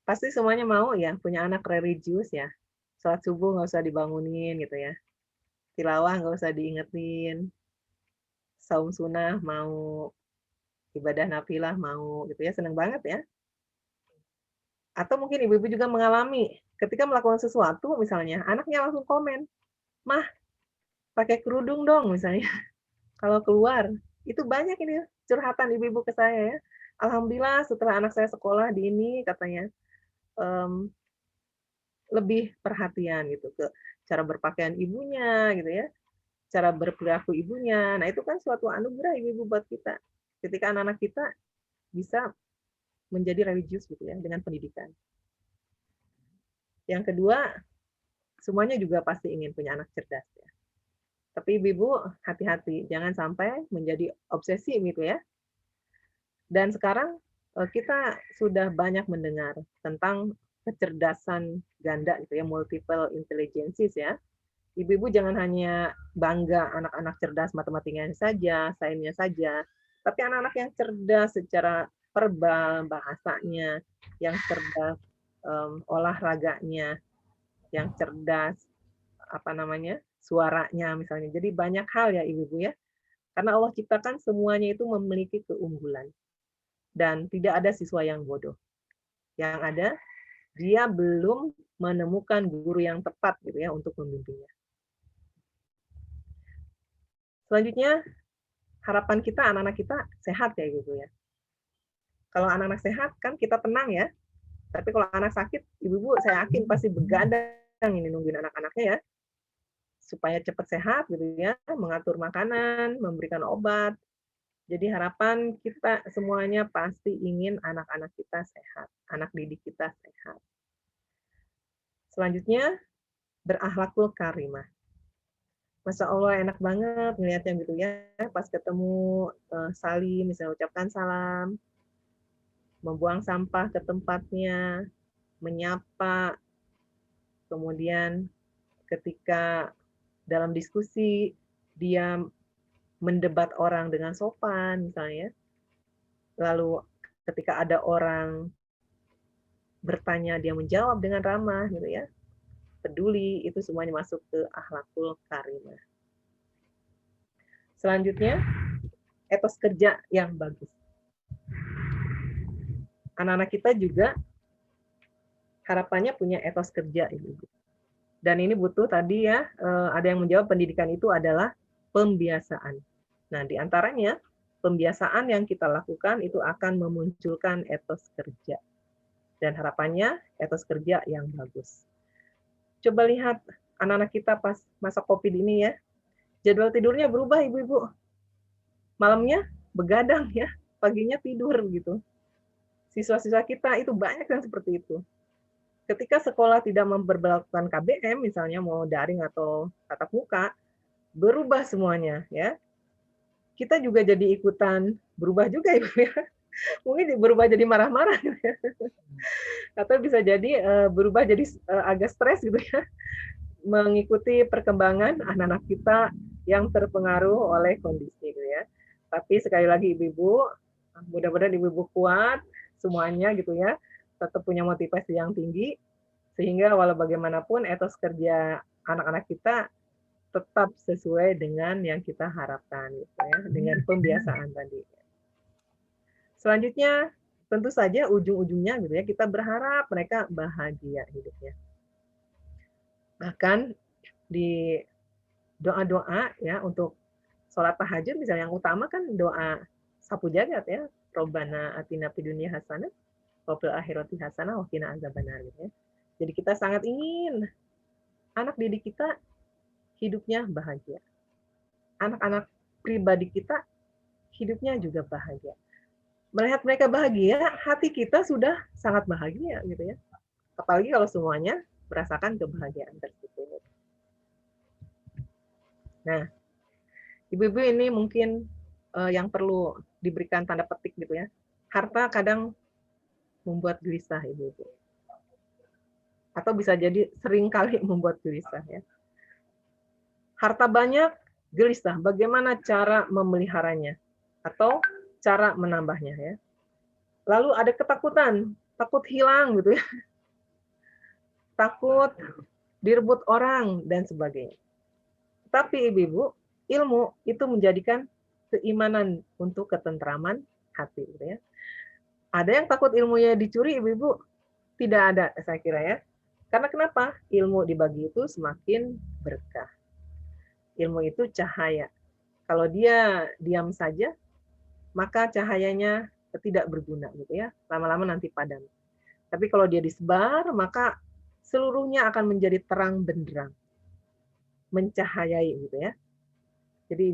Pasti semuanya mau ya, punya anak religius ya. Sholat subuh nggak usah dibangunin gitu ya. Tilawah nggak usah diingetin. Saum sunnah mau, ibadah nafilah mau gitu ya, seneng banget ya. Atau mungkin ibu-ibu juga mengalami ketika melakukan sesuatu misalnya, anaknya langsung komen, "Mah, pakai kerudung dong," misalnya. Kalau keluar, itu banyak ini curhatan ibu-ibu ke saya ya. Alhamdulillah setelah anak saya sekolah di ini katanya lebih perhatian gitu ke cara berpakaian ibunya gitu ya, cara berperilaku ibunya. Nah, itu kan suatu anugerah ibu-ibu buat kita. Ketika anak-anak kita bisa menjadi religius gitu ya dengan pendidikan. Yang kedua, semuanya juga pasti ingin punya anak cerdas ya. Tapi ibu-ibu hati-hati, jangan sampai menjadi obsesi gitu ya. Dan sekarang kita sudah banyak mendengar tentang kecerdasan ganda gitu ya, multiple intelligences ya. Ibu-ibu jangan hanya bangga anak-anak cerdas matematikanya saja, sainsnya saja, tapi anak-anak yang cerdas secara verbal, bahasanya, yang cerdas olahraganya, yang cerdas suaranya misalnya. Jadi banyak hal ya ibu-ibu ya. Karena Allah ciptakan semuanya itu memiliki keunggulan. Dan tidak ada siswa yang bodoh. Yang ada, dia belum menemukan guru yang tepat gitu ya untuk membimbingnya. Selanjutnya, harapan kita anak-anak kita sehat ya gitu ya. Kalau anak-anak sehat kan kita tenang ya. Tapi kalau anak sakit, ibu-ibu saya yakin pasti begadang ini nungguin anak-anaknya ya. Supaya cepat sehat gitu ya, mengatur makanan, memberikan obat. Jadi harapan kita semuanya pasti ingin anak-anak kita sehat, anak didik kita sehat. Selanjutnya, berakhlakul karimah. Masya Allah enak banget ngeliatnya gitu ya, pas ketemu salim, misalnya ucapkan salam, membuang sampah ke tempatnya, menyapa, kemudian ketika dalam diskusi dia mendebat orang dengan sopan misalnya, lalu ketika ada orang bertanya dia menjawab dengan ramah gitu ya, peduli, itu semuanya masuk ke akhlakul karimah. Selanjutnya, etos kerja yang bagus. Anak-anak kita juga harapannya punya etos kerja Ibu. Dan ini butuh tadi ya, ada yang menjawab pendidikan itu adalah pembiasaan. Nah, di antaranya pembiasaan yang kita lakukan itu akan memunculkan etos kerja. Dan harapannya etos kerja yang bagus. Coba lihat anak-anak kita pas masa COVID ini ya, jadwal tidurnya berubah ibu-ibu. Malamnya begadang ya, paginya tidur gitu. Siswa-siswa kita itu banyak yang seperti itu. Ketika sekolah tidak memperlakukan KBM, misalnya mau daring atau tatap muka, berubah semuanya ya. Kita juga jadi ikutan berubah juga ibu ya. Mungkin berubah jadi marah-marah gitu ya. Atau bisa jadi berubah jadi agak stres gitu ya. Mengikuti perkembangan anak-anak kita yang terpengaruh oleh kondisi gitu ya. Tapi sekali lagi ibu-ibu, mudah-mudahan ibu-ibu kuat semuanya gitu ya, tetap punya motivasi yang tinggi sehingga walau bagaimanapun etos kerja anak-anak kita tetap sesuai dengan yang kita harapkan gitu ya, dengan pembiasaan tadi. Selanjutnya tentu saja ujung-ujungnya gitu ya, kita berharap mereka bahagia hidupnya. Bahkan di doa-doa ya untuk sholat tahajud misalnya yang utama kan doa sapu jagat ya, Robbana atina fid dunya hasanah wa fil akhirati hasanah wa qina azabannar gitu ya. Jadi kita sangat ingin anak didik kita hidupnya bahagia. Anak-anak pribadi kita hidupnya juga bahagia. Melihat mereka bahagia, hati kita sudah sangat bahagia gitu ya. Apalagi kalau semuanya merasakan kebahagiaan tersebut. Nah, ibu-ibu ini mungkin yang perlu diberikan tanda petik gitu ya. Harta kadang membuat gelisah ibu-ibu. Atau bisa jadi sering kali membuat gelisah ya. Harta banyak, gelisah. Bagaimana cara memeliharanya? Atau cara menambahnya ya. Lalu ada ketakutan, takut hilang gitu ya. Takut direbut orang dan sebagainya. Tapi ibu-ibu, ilmu itu menjadikan keimanan untuk ketentraman hati gitu ya. Ada yang takut ilmunya dicuri ibu-ibu? Tidak ada saya kira ya. Karena kenapa? Ilmu dibagi itu semakin berkah. Ilmu itu cahaya. Kalau dia diam saja, maka cahayanya tidak berguna gitu ya. Lama-lama nanti padam. Tapi kalau dia disebar, maka seluruhnya akan menjadi terang benderang. Mencahayai gitu ya. Jadi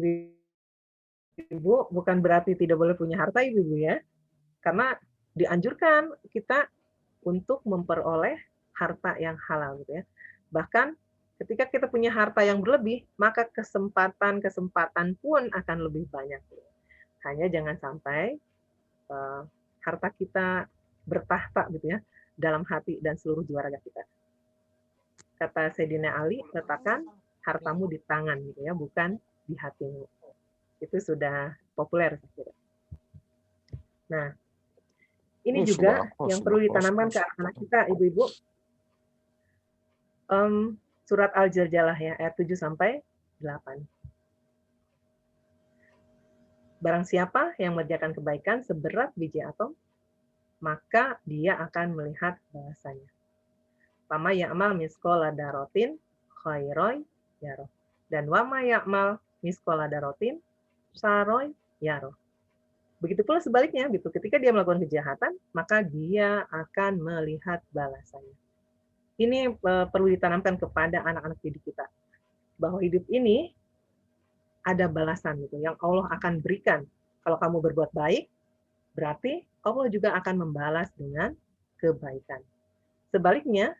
ibu bukan berarti tidak boleh punya harta ibu ya. Karena dianjurkan kita untuk memperoleh harta yang halal gitu ya. Bahkan ketika kita punya harta yang berlebih, maka kesempatan pun akan lebih banyak. Hanya jangan sampai harta kita bertahta gitu ya dalam hati dan seluruh jiwa raga kita. Kata Sayyidina Ali, letakkan hartamu di tangan gitu ya, bukan di hatimu. Itu sudah populer saya kira. Nah, ini juga yang perlu ditanamkan ke anak-anak kita, ibu-ibu. Surat Al-Jaljalah ya, ayat 7 sampai 8. Barang siapa yang mengerjakan kebaikan seberat biji atom, maka dia akan melihat balasannya. Fama ya'mal misqala darotin khairoy yaro. Dan wama ya'mal misqala darotin saroy yaro. Begitu pula sebaliknya, gitu. Ketika dia melakukan kejahatan, maka dia akan melihat balasannya. Ini perlu ditanamkan kepada anak-anak didik kita, bahwa hidup ini ada balasan gitu yang Allah akan berikan. Kalau kamu berbuat baik, berarti Allah juga akan membalas dengan kebaikan. Sebaliknya,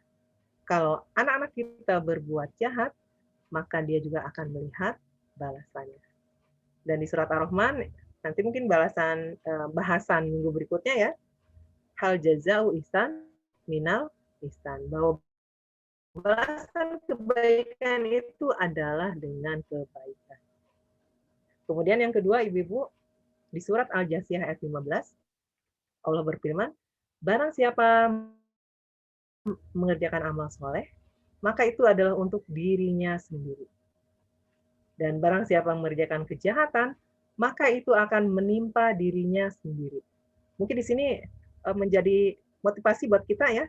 kalau anak-anak kita berbuat jahat, maka dia juga akan melihat balasannya. Dan di surat Ar-Rahman, nanti mungkin bahasan minggu berikutnya ya, hal jazau ihsan minal ihsan, bahwa balasan kebaikan itu adalah dengan kebaikan. Kemudian yang kedua, ibu-ibu, di surat Al-Jasiyah ayat 15, Allah berfirman, barang siapa mengerjakan amal soleh, maka itu adalah untuk dirinya sendiri. Dan barang siapa mengerjakan kejahatan, maka itu akan menimpa dirinya sendiri. Mungkin di sini menjadi motivasi buat kita ya,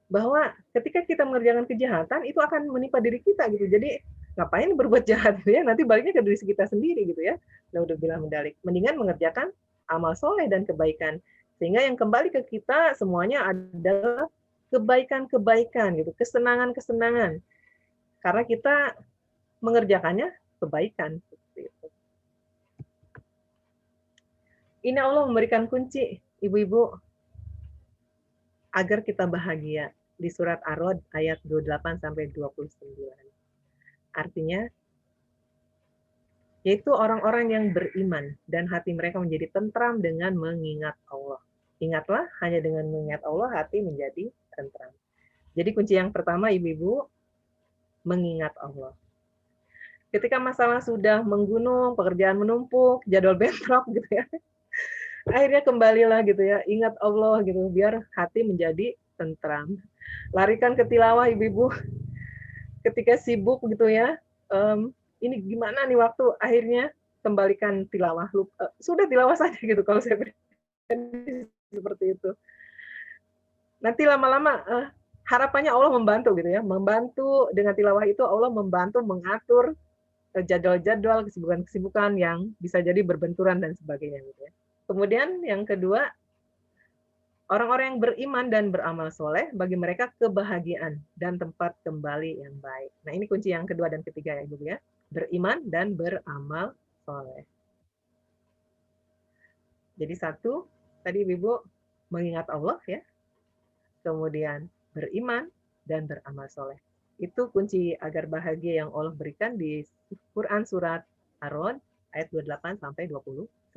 bahwa ketika kita mengerjakan kejahatan, itu akan menimpa diri kita gitu. Jadi ngapain berbuat jahat ya, nanti baliknya ke diri kita sendiri gitu ya. Naudzubillah min dzalik. Mendingan mengerjakan amal soleh dan kebaikan. Sehingga yang kembali ke kita semuanya adalah kebaikan-kebaikan gitu, kesenangan-kesenangan. Karena kita mengerjakannya kebaikan seperti itu. Ini Allah memberikan kunci, ibu-ibu, agar kita bahagia di surat Ar-Rod ayat 28 sampai 29. Artinya, yaitu orang-orang yang beriman dan hati mereka menjadi tentram dengan mengingat Allah. Ingatlah, hanya dengan mengingat Allah hati menjadi tentram. Jadi kunci yang pertama, ibu-ibu, mengingat Allah. Ketika masalah sudah menggunung, pekerjaan menumpuk, jadwal bentrok gitu ya, akhirnya kembalilah gitu ya, ingat Allah gitu, biar hati menjadi tentram. Larikan ke tilawah ibu-ibu, ketika sibuk gitu ya, ini gimana nih waktu, akhirnya kembalikan tilawah. Sudah tilawah saja gitu kalau saya seperti itu. Nanti lama-lama harapannya Allah membantu gitu ya, membantu dengan tilawah itu Allah membantu mengatur jadwal-jadwal, kesibukan-kesibukan yang bisa jadi berbenturan dan sebagainya gitu ya. Kemudian yang kedua, orang-orang yang beriman dan beramal soleh, bagi mereka kebahagiaan dan tempat kembali yang baik. Nah ini kunci yang kedua dan ketiga ya Ibu ya, beriman dan beramal soleh. Jadi satu, tadi Ibu mengingat Allah ya, kemudian beriman dan beramal soleh. Itu kunci agar bahagia yang Allah berikan di Quran surat Ar-Rod ayat 28 sampai 29.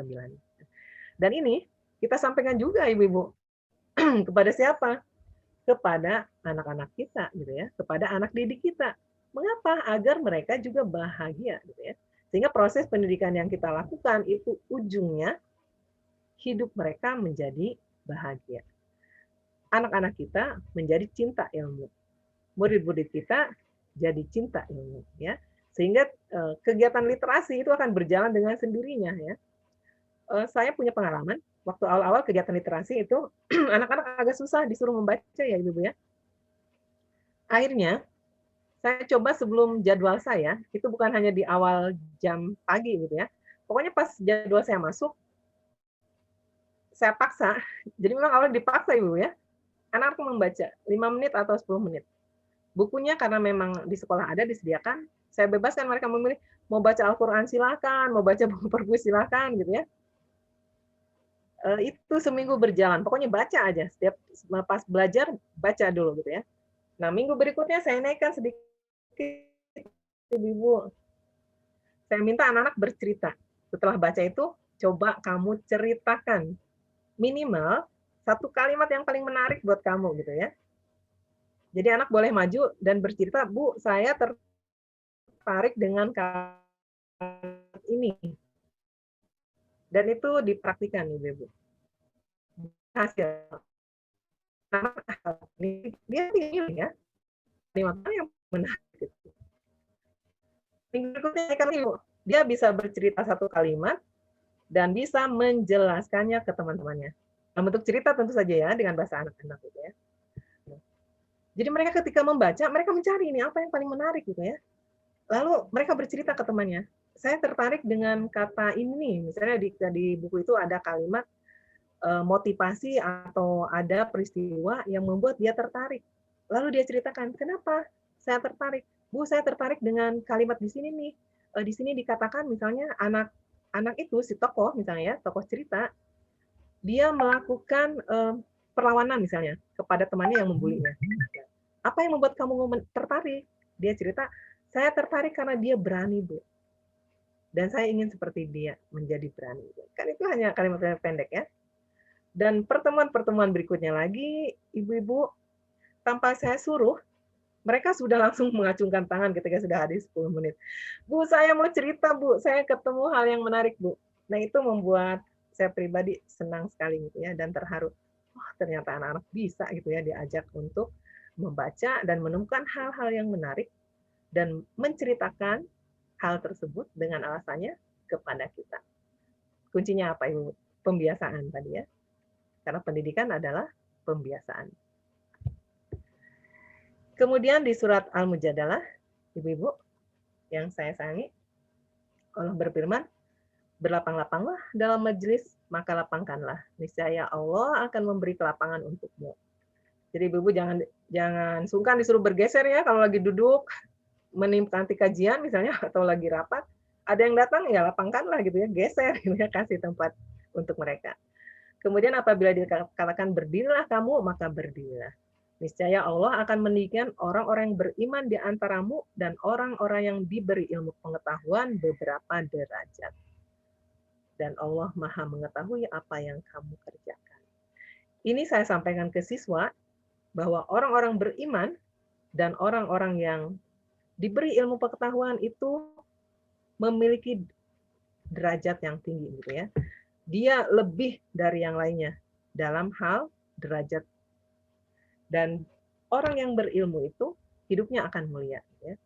Dan ini kita sampaikan juga ibu-ibu kepada siapa? Kepada anak-anak kita gitu ya, kepada anak didik kita. Mengapa? Agar mereka juga bahagia gitu ya. Sehingga proses pendidikan yang kita lakukan itu ujungnya hidup mereka menjadi bahagia. Anak-anak kita menjadi cinta ilmu. Murid-murid kita jadi cinta ilmu ya. Sehingga kegiatan literasi itu akan berjalan dengan sendirinya ya. Saya punya pengalaman waktu awal-awal kegiatan literasi itu anak-anak agak susah disuruh membaca ya Ibu ya. Akhirnya saya coba sebelum jadwal saya, itu bukan hanya di awal jam pagi gitu ya. Pokoknya pas jadwal saya masuk, saya paksa. Jadi memang awalnya dipaksa Ibu ya. Anak-anak membaca 5 menit atau 10 menit. Bukunya karena memang di sekolah ada disediakan, saya bebaskan mereka memilih mau baca Al-Quran silakan, mau baca buku perpustakaan silakan gitu ya. Itu seminggu berjalan, pokoknya baca aja. Setiap pas belajar baca dulu gitu ya. Nah minggu berikutnya saya naikkan sedikit, Ibu. Saya minta anak-anak bercerita. Setelah baca itu, coba kamu ceritakan minimal satu kalimat yang paling menarik buat kamu gitu ya. Jadi anak boleh maju dan bercerita, Bu, saya tertarik dengan kalimat ini. Dan itu dipraktikkan, Ibu. Hasil. Dia pilih ya. Kalimat yang menarik. Minggu berikutnya, Ibu, dia bisa bercerita satu kalimat, dan bisa menjelaskannya ke teman-temannya. Dalam bentuk cerita tentu saja ya, dengan bahasa anak-anak gitu ya. Jadi mereka ketika membaca, mereka mencari ini apa yang paling menarik gitu ya. Lalu mereka bercerita ke temannya, saya tertarik dengan kata ini, misalnya di buku itu ada kalimat motivasi atau ada peristiwa yang membuat dia tertarik. Lalu dia ceritakan, kenapa saya tertarik? Bu, saya tertarik dengan kalimat di sini nih. Di sini dikatakan misalnya anak itu, si tokoh misalnya ya, tokoh cerita, dia melakukan perlawanan misalnya kepada temannya yang membulinya. Apa yang membuat kamu tertarik? Dia cerita, saya tertarik karena dia berani, Bu. Dan saya ingin seperti dia, menjadi berani. Kan itu hanya kalimat pendek ya. Dan pertemuan-pertemuan berikutnya lagi, ibu-ibu, tanpa saya suruh, mereka sudah langsung mengacungkan tangan ketika sudah habis 10 menit. Bu, saya mau cerita, Bu. Saya ketemu hal yang menarik, Bu. Nah, itu membuat saya pribadi senang sekali gitu ya, dan terharu. Wah, ternyata anak-anak bisa gitu ya diajak untuk membaca dan menemukan hal-hal yang menarik dan menceritakan hal tersebut dengan alasannya kepada kita. Kuncinya apa, Ibu? Pembiasaan tadi ya. Karena pendidikan adalah pembiasaan. Kemudian di surat Al-Mujadalah, ibu-ibu yang saya sayangi, Allah berfirman, berlapang-lapanglah dalam majelis, maka lapangkanlah. Niscaya Allah akan memberi kelapangan untukmu. Jadi ibu-ibu jangan sungkan disuruh bergeser ya kalau lagi duduk menikmati kajian misalnya atau lagi rapat, ada yang datang ya lapangkanlah gitu ya, geser gitu ya, kasih tempat untuk mereka. Kemudian apabila dikatakan berdirilah kamu, maka berdirilah. Niscaya Allah akan meninggikan orang-orang yang beriman di antaramu dan orang-orang yang diberi ilmu pengetahuan beberapa derajat. Dan Allah Maha mengetahui apa yang kamu kerjakan. Ini saya sampaikan ke siswa bahwa orang-orang beriman dan orang-orang yang diberi ilmu pengetahuan itu memiliki derajat yang tinggi gitu ya. Dia lebih dari yang lainnya dalam hal derajat. Dan orang yang berilmu itu hidupnya akan mulia. Ya.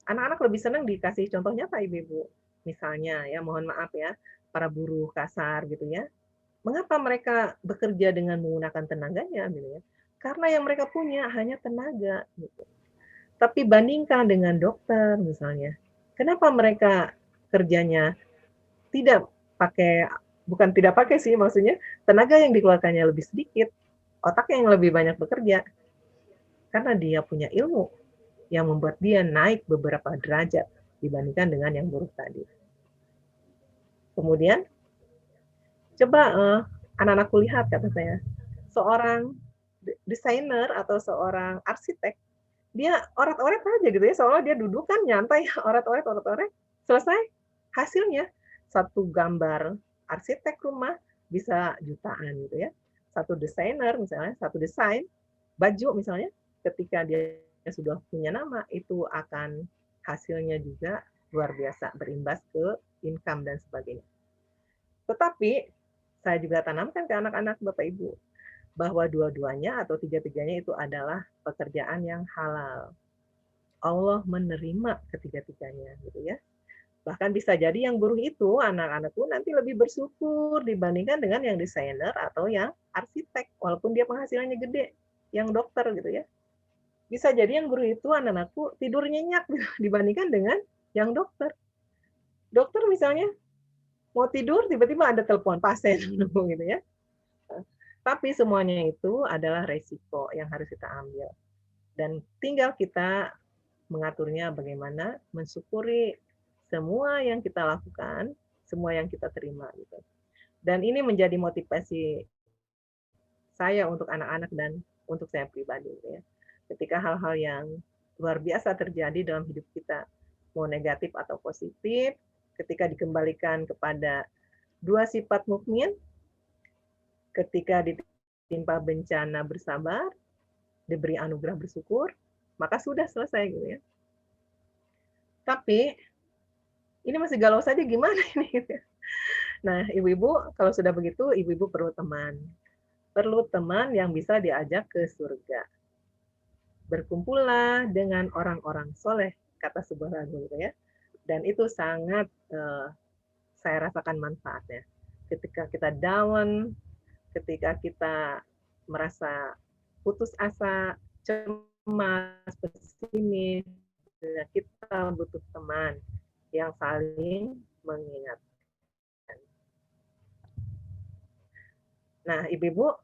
Anak-anak lebih senang dikasih contohnya apa, ibu-ibu? Misalnya ya, mohon maaf ya, para buruh kasar gitu ya. Mengapa mereka bekerja dengan menggunakan tenaganya gitu ya? Karena yang mereka punya hanya tenaga gitu. Tapi bandingkan dengan dokter misalnya. Kenapa mereka kerjanya tidak pakai, bukan tidak pakai sih, maksudnya tenaga yang dikeluarkannya lebih sedikit, otaknya yang lebih banyak bekerja. Karena dia punya ilmu yang membuat dia naik beberapa derajat dibandingkan dengan yang buruh tadi. Kemudian, coba anak-anakku lihat, kata saya, seorang desainer atau seorang arsitek, dia oret-oret aja gitu ya, seolah dia duduk kan nyantai, oret-oret, selesai hasilnya satu gambar arsitek rumah bisa jutaan gitu ya. Satu desainer misalnya, satu desain baju misalnya, ketika dia sudah punya nama, itu akan hasilnya juga luar biasa, berimbas ke income dan sebagainya. Tetapi saya juga tanamkan ke anak-anak Bapak Ibu bahwa dua-duanya atau tiga-tiganya itu adalah pekerjaan yang halal. Allah menerima ketiga-tiganya gitu ya. Bahkan bisa jadi yang buruh itu anak-anakku nanti lebih bersyukur dibandingkan dengan yang desainer atau yang arsitek, walaupun dia penghasilannya gede, yang dokter gitu ya. Bisa jadi yang buruh itu anak-anakku tidur nyenyak dibandingkan dengan yang dokter. Dokter misalnya mau tidur tiba-tiba ada telepon pasien gitu ya. Tapi semuanya itu adalah resiko yang harus kita ambil. Dan tinggal kita mengaturnya bagaimana, mensyukuri semua yang kita lakukan, semua yang kita terima gitu. Dan ini menjadi motivasi saya untuk anak-anak dan untuk saya pribadi gitu ya. Ketika hal-hal yang luar biasa terjadi dalam hidup kita, mau negatif atau positif, ketika dikembalikan kepada dua sifat mukmin, ketika ditimpa bencana bersabar, diberi anugerah bersyukur, maka sudah selesai gitu ya. Tapi ini masih galau saja gimana ini? Nah, ibu-ibu kalau sudah begitu, ibu-ibu perlu teman. Perlu teman yang bisa diajak ke surga. Berkumpullah dengan orang-orang soleh, kata sebuah lagu gitu ya. Dan itu sangat saya rasakan manfaatnya. Ketika kita down, ketika kita merasa putus asa, cemas, pesimis, ya kita butuh teman yang saling mengingatkan. Nah, ibu-ibu,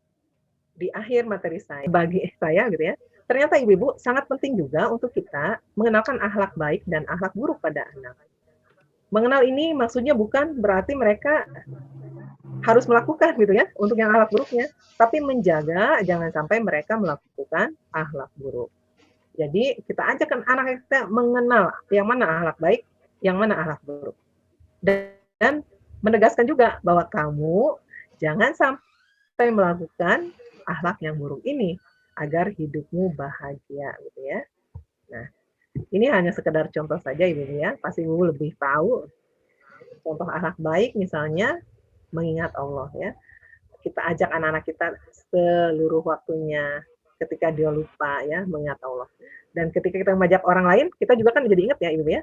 di akhir materi saya, bagi saya gitu ya, ternyata ibu-ibu sangat penting juga untuk kita mengenalkan akhlak baik dan akhlak buruk pada anak. Mengenal ini maksudnya bukan berarti mereka harus melakukan gitu ya untuk yang akhlak buruknya, tapi menjaga jangan sampai mereka melakukan akhlak buruk. Jadi kita ajakkan anak kita mengenal yang mana akhlak baik, yang mana akhlak buruk. Dan menegaskan juga bahwa kamu jangan sampai melakukan akhlak yang buruk ini agar hidupmu bahagia gitu ya. Nah, ini hanya sekedar contoh saja Ibu ya. Pasti Ibu lebih tahu contoh akhlak baik misalnya mengingat Allah ya. Kita ajak anak-anak kita seluruh waktunya ketika dia lupa ya mengingat Allah. Dan ketika kita mengajak orang lain, kita juga kan jadi ingat ya Ibu ya.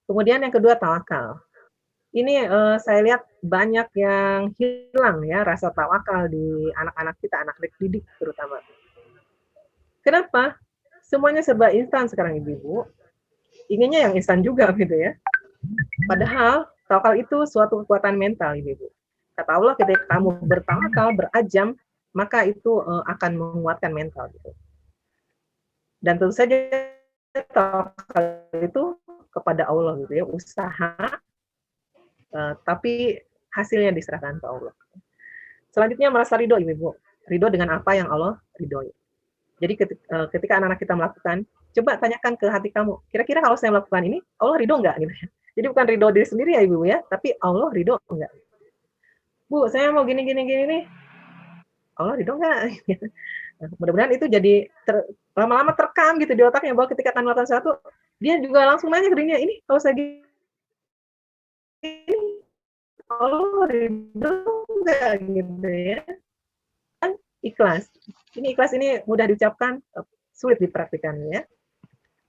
Kemudian yang kedua tawakal. Ini saya lihat banyak yang hilang ya rasa tawakal di anak-anak kita, anak didik terutama. Kenapa? Semuanya serba instan sekarang ibu-ibu. Inginnya yang instan juga gitu ya. Padahal tawakal itu suatu kekuatan mental ibu-ibu. Kata Allah ketika kamu bertawakal, berajam, maka itu akan menguatkan mental gitu. Dan tentu saja tawakal itu kepada Allah gitu ya, usaha tapi hasilnya diserahkan ke Allah. Selanjutnya merasa ridho ibu-ibu. Ridho dengan apa yang Allah ridhoi. Jadi ketika anak-anak kita melakukan, coba tanyakan ke hati kamu, kira-kira kalau saya melakukan ini, Allah ridho enggak? Gitu. Jadi bukan ridho diri sendiri ya ibu ya, tapi Allah ridho enggak? Bu, saya mau gini nih. Allah ridho enggak? Nah, mudah-mudahan itu jadi lama-lama terekam gitu di otaknya bahwa ketika akan melakukan sesuatu, dia juga langsung nanya ke dirinya, ini kalau saya gini, Allah ridho enggak gitu ya. Kan ikhlas. Ini ikhlas ini mudah diucapkan, sulit dipraktikkan ya.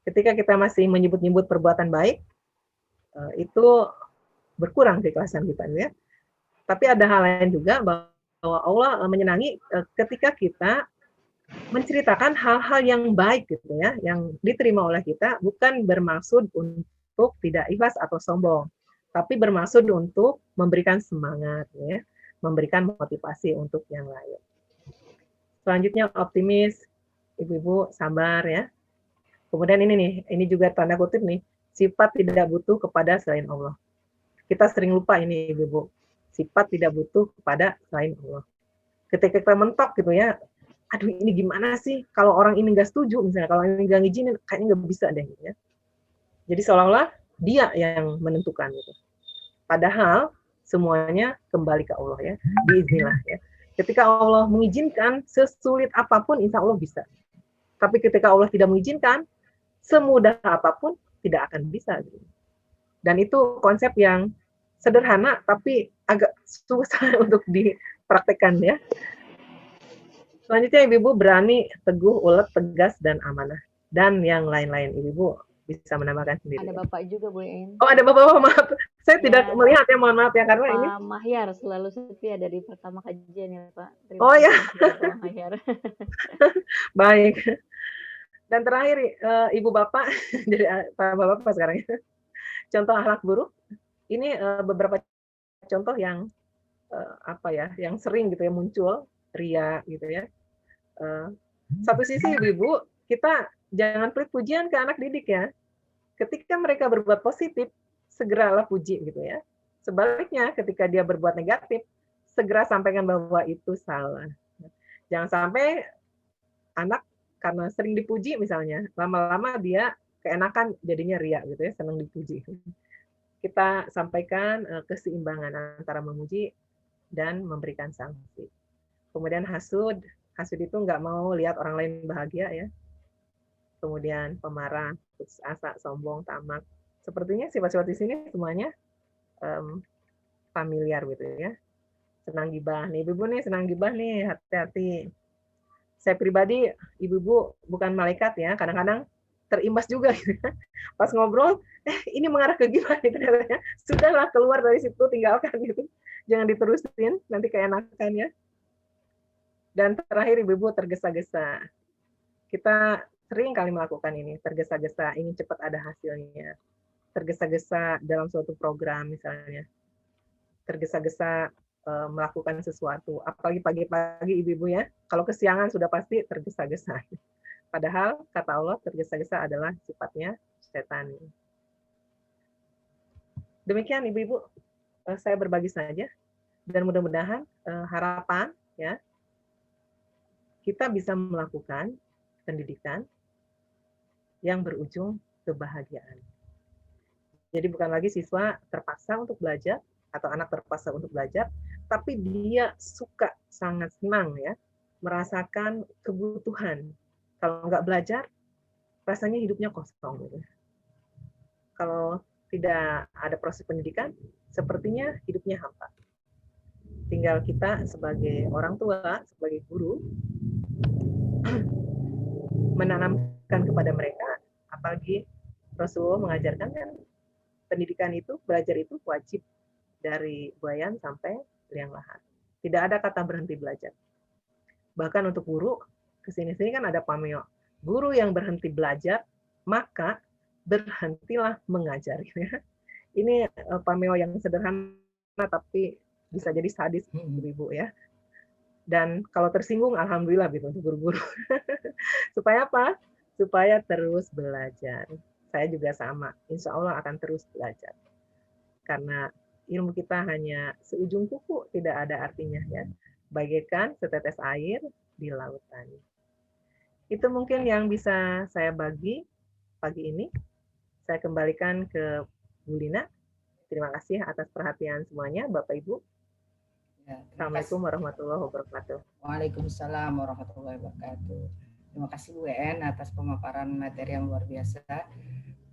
Ketika kita masih menyebut-nyebut perbuatan baik, itu berkurang keikhlasan kita ya. Tapi ada hal lain juga bahwa Allah menyenangi ketika kita menceritakan hal-hal yang baik gitu ya, yang diterima oleh kita bukan bermaksud untuk tidak ikhlas atau sombong, tapi bermaksud untuk memberikan semangat ya, memberikan motivasi untuk yang lain. Selanjutnya optimis, ibu-ibu sabar ya. Kemudian ini juga tanda kutip nih, sifat tidak butuh kepada selain Allah. Kita sering lupa ini ibu-ibu, sifat tidak butuh kepada selain Allah. Ketika kita mentok gitu ya, aduh ini gimana sih kalau orang ini nggak setuju misalnya, kalau ini nggak ngizinin kayaknya nggak bisa deh ya. Jadi seolah-olah dia yang menentukan gitu. Padahal semuanya kembali ke Allah ya, biiznillah ya. Ketika Allah mengizinkan sesulit apapun insya Allah bisa. Tapi ketika Allah tidak mengizinkan, semudah apapun tidak akan bisa. Dan itu konsep yang sederhana tapi agak susah untuk dipraktekkan ya. Selanjutnya ibu-ibu berani, teguh, ulet, tegas, dan amanah. Dan yang lain-lain ibu-ibu bisa menambahkan sendiri. Ada Bapak juga Bu En. Oh ada Bapak, maaf. Saya tidak melihat ya, mohon maaf ya karena Pak ini. Mahyar selalu setia dari pertama kajian ya Pak. Terima Oh ya. Pak Mahyar. Baik. Dan terakhir Ibu Bapak, jadi Pak Bapak sekarang ya. Contoh akhlak buruk. Ini beberapa contoh yang yang sering gitu ya muncul, ria gitu ya. Satu sisi ibu-ibu, kita jangan pelit pujian ke anak didik ya. Ketika mereka berbuat positif, segeralah puji gitu ya. Sebaliknya ketika dia berbuat negatif, segera sampaikan bahwa itu salah. Jangan sampai anak karena sering dipuji misalnya, lama-lama dia keenakan jadinya ria gitu ya, senang dipuji. Kita sampaikan keseimbangan antara memuji dan memberikan sanksi. Kemudian hasud itu nggak mau lihat orang lain bahagia ya. Kemudian pemarah, putus asa, sombong, tamak. Sepertinya sifat-sifat di sini semuanya familiar gitu ya. Senang gibah nih, ibu-ibu nih senang gibah nih, hati-hati. Saya pribadi, ibu-ibu bukan malaikat ya. Kadang-kadang terimbas juga gitu. Pas ngobrol, ini mengarah ke gimana itu katanya. Sudahlah, keluar dari situ, tinggalkan gitu. Jangan diterusin, nanti keenakan ya. Dan terakhir ibu-ibu tergesa-gesa. Kita sering kali melakukan ini, tergesa-gesa, ingin cepat ada hasilnya. Tergesa-gesa dalam suatu program misalnya. Tergesa-gesa melakukan sesuatu. Apalagi pagi-pagi ibu-ibu ya, kalau kesiangan sudah pasti tergesa-gesa. Padahal kata Allah tergesa-gesa adalah sifatnya setan. Demikian ibu-ibu, saya berbagi saja. Dan mudah-mudahan harapan ya, kita bisa melakukan pendidikan yang berujung kebahagiaan. Jadi bukan lagi siswa terpaksa untuk belajar atau anak terpaksa untuk belajar, tapi dia suka, sangat senang ya, merasakan kebutuhan. Kalau nggak belajar, rasanya hidupnya kosong. Gitu. Kalau tidak ada proses pendidikan, sepertinya hidupnya hampa. Tinggal kita sebagai orang tua, sebagai guru, menanamkan kepada mereka, apalagi Rasulullah mengajarkan kan pendidikan itu, belajar itu wajib dari buayan sampai liang lahat. Tidak ada kata berhenti belajar. Bahkan untuk guru, kesini-sini kan ada pameo. Guru yang berhenti belajar, maka berhentilah mengajar. Ini pameo yang sederhana, tapi bisa jadi sadis, ibu-ibu ya. Dan kalau tersinggung, alhamdulillah gitu untuk guru-guru. Supaya apa? Supaya terus belajar. Saya juga sama, insya Allah akan terus belajar. Karena ilmu kita hanya seujung kuku, tidak ada artinya ya. Bagaikan setetes air di lautan. Itu mungkin yang bisa saya bagi pagi ini. Saya kembalikan ke Bu Lina. Terima kasih atas perhatian semuanya, Bapak Ibu. Ya, Assalamualaikum warahmatullahi wabarakatuh. Waalaikumsalam warahmatullahi wabarakatuh. Terima kasih Bu En atas pemaparan materi yang luar biasa.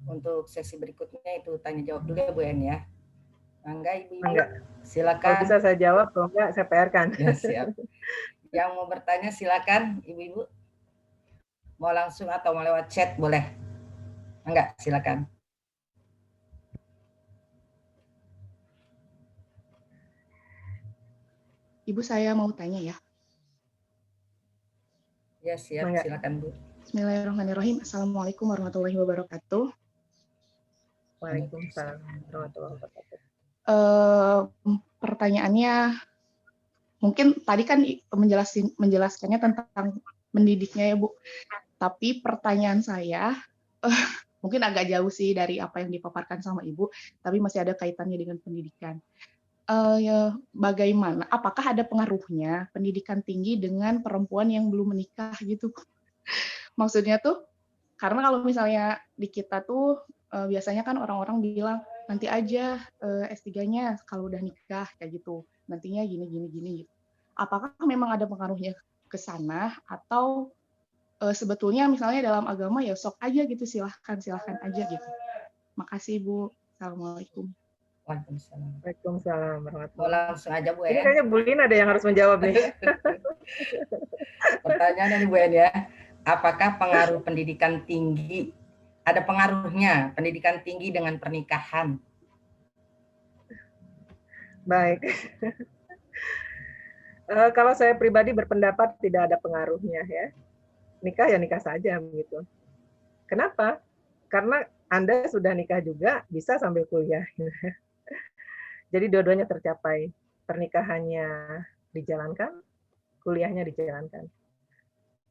Untuk sesi berikutnya itu tanya jawab dulu ya Bu En ya. Mangga Ibu-ibu. Silakan. Kalau bisa saya jawab, kalau enggak saya PR-kan. Ya, siap. Yang mau bertanya silakan Ibu-ibu. Mau langsung atau mau lewat chat boleh. Enggak, silakan. Ibu, saya mau tanya ya. Ya, siap. Silakan Bu. Bismillahirrahmanirrahim. Assalamualaikum warahmatullahi wabarakatuh. Waalaikumsalam warahmatullahi wabarakatuh. Pertanyaannya, mungkin tadi kan menjelaskannya tentang mendidiknya ya Bu. Tapi pertanyaan saya, mungkin agak jauh sih dari apa yang dipaparkan sama Ibu, tapi masih ada kaitannya dengan pendidikan. Bagaimana? Apakah ada pengaruhnya pendidikan tinggi dengan perempuan yang belum menikah gitu? Maksudnya tuh, karena kalau misalnya di kita tuh biasanya kan orang-orang bilang nanti aja S3-nya kalau udah nikah kayak gitu, nantinya gini. Apakah memang ada pengaruhnya ke sana atau sebetulnya misalnya dalam agama ya sok aja gitu, silahkan aja gitu. Makasih Bu. Assalamualaikum. Waalaikumsalam warahmatullahi wabarakatuh. Langsung aja Bu En. Ini kayaknya Bu Lina ada yang harus menjawab nih. Pertanyaan dari Bu En ya. Apakah pengaruh pendidikan tinggi, ada pengaruhnya pendidikan tinggi dengan pernikahan? Baik. Kalau saya pribadi berpendapat tidak ada pengaruhnya ya. Nikah ya nikah saja begitu. Kenapa? Karena Anda sudah nikah juga bisa sambil kuliah. Jadi dua-duanya tercapai. Pernikahannya dijalankan, kuliahnya dijalankan.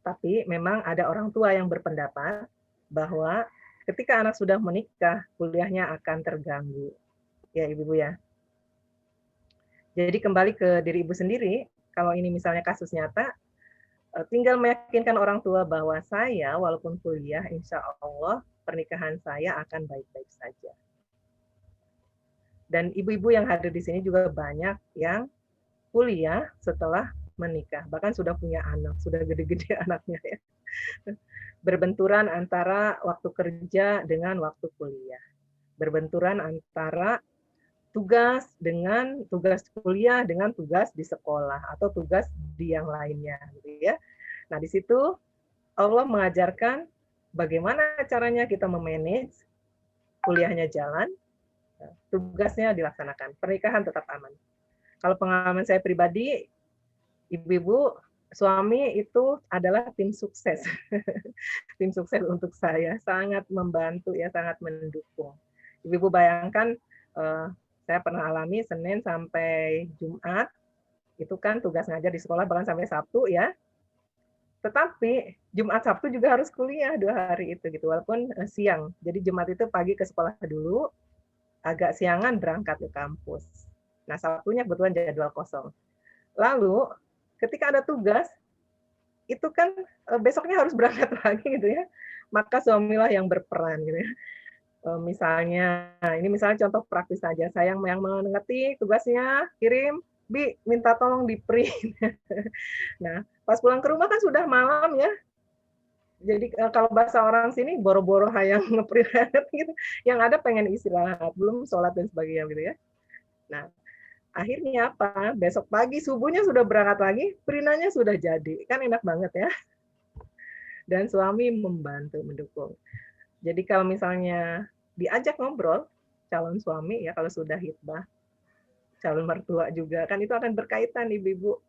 Tapi memang ada orang tua yang berpendapat bahwa ketika anak sudah menikah, kuliahnya akan terganggu. Ya Ibu-ibu ya. Jadi kembali ke diri Ibu sendiri, kalau ini misalnya kasus nyata, tinggal meyakinkan orang tua bahwa saya walaupun kuliah, insya Allah pernikahan saya akan baik-baik saja. Dan ibu-ibu yang hadir di sini juga banyak yang kuliah setelah menikah, bahkan sudah punya anak, sudah gede-gede anaknya ya. Berbenturan antara waktu kerja dengan waktu kuliah. Berbenturan antara tugas kuliah dengan tugas di sekolah atau tugas di yang lainnya gitu ya. Nah, di situ Allah mengajarkan bagaimana caranya kita memanage, kuliahnya jalan, tugasnya dilaksanakan, pernikahan tetap aman. Kalau pengalaman saya pribadi, ibu-ibu, suami itu adalah tim sukses. Tim sukses untuk saya, sangat membantu ya, sangat mendukung. Ibu-ibu bayangkan, saya pernah alami Senin sampai Jumat, itu kan tugas ngajar di sekolah bahkan sampai Sabtu ya. Tetapi Jumat Sabtu juga harus kuliah 2 hari itu gitu, walaupun siang. Jadi Jumat itu pagi ke sekolah dulu, agak siangan berangkat ke kampus. Nah, Sabtunya kebetulan jadwal kosong. Lalu ketika ada tugas, itu kan besoknya harus berangkat lagi gitu ya. Maka suamilah yang berperan gitu ya. Misalnya, ini misalnya contoh praktis saja, saya yang mengerti tugasnya, kirim, Bi, minta tolong di-print. Nah, pas pulang ke rumah kan sudah malam ya. Jadi kalau bahasa orang sini boro-boro hayang nge-print gitu. Yang ada pengen istirahat, belum sholat dan sebagainya gitu ya. Nah, akhirnya apa? Besok pagi subuhnya sudah berangkat lagi, printannya sudah jadi. Kan enak banget ya. Dan suami membantu, mendukung. Jadi kalau misalnya diajak ngobrol, calon suami ya kalau sudah hitbah, calon mertua juga, kan itu akan berkaitan ibu-ibu.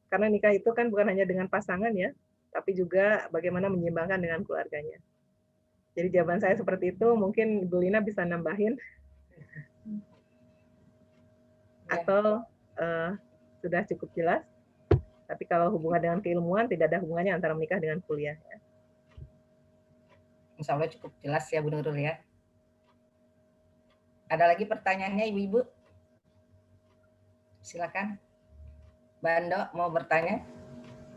Karena nikah itu kan bukan hanya dengan pasangan ya, tapi juga bagaimana menyeimbangkan dengan keluarganya. Jadi jawaban saya seperti itu, mungkin Ibu Lina bisa nambahin. Atau sudah cukup jelas. Tapi kalau hubungan dengan keilmuan, tidak ada hubungannya antara menikah dengan kuliah. Ya. Insya Allah cukup jelas ya Bu Nurul ya. Ada lagi pertanyaannya Ibu-ibu? Silakan. Bando mau bertanya?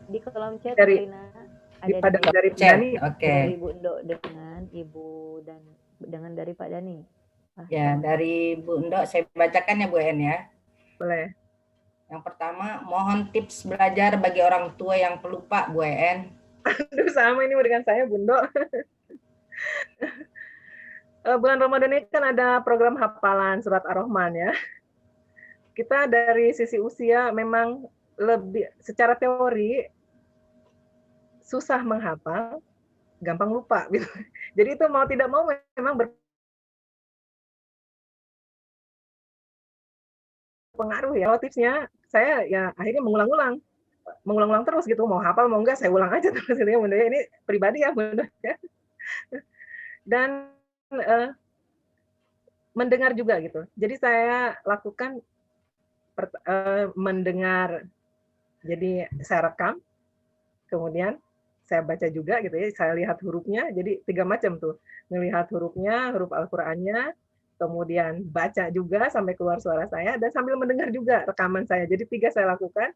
Di kolom chat Dari- Lina ada dari Chat. Dani, Oke. dari Bu Ndo dengan Ibu dan dengan dari Pak Dani. Ya, dari Bu Ndo saya bacakan ya Bu En ya. boleh. Yang pertama, mohon tips belajar bagi orang tua yang pelupa Bu En. Aduh, sama ini dengan saya, Bundo. Bulan Ramadan ini kan ada program hafalan surat Ar-Rahman ya. Kita dari sisi usia memang lebih secara teori susah menghafal, gampang lupa gitu. Jadi itu mau tidak mau memang berpengaruh ya. Kalau tipsnya saya ya akhirnya mengulang-ulang terus gitu. Mau hafal mau enggak saya ulang aja terus gitu ya Bunda. Ini pribadi ya Bunda ya. Dan mendengar juga gitu. Jadi saya lakukan mendengar, jadi saya rekam, kemudian saya baca juga gitu ya, saya lihat hurufnya, jadi 3 macam tuh, melihat hurufnya, huruf Al-Qur'annya, kemudian baca juga sampai keluar suara saya, dan sambil mendengar juga rekaman saya. Jadi 3 saya lakukan,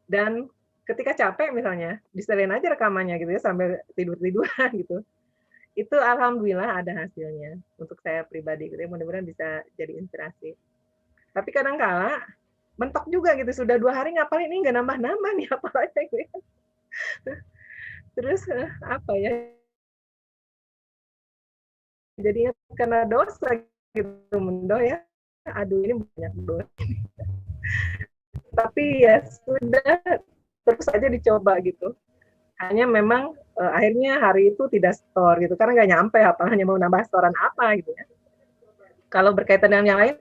dan ketika capek misalnya, disetelin aja rekamannya gitu ya, sambil tidur-tiduran gitu. Itu alhamdulillah ada hasilnya untuk saya pribadi gitu ya, mudah-mudahan bisa jadi inspirasi. Tapi kadang-kala mentok juga gitu, sudah 2 hari ngapalin ini nggak nambah-nambah nih apalagi gitu ya. Terus apa ya? Jadinya karena dosa gitu Mendo ya. Aduh ini banyak dosa. Tapi ya sudah terus aja dicoba gitu. Hanya memang akhirnya hari itu tidak store gitu karena nggak nyampe hafalannya mau nambah storan apa gitu ya. Kalau berkaitan dengan yang lain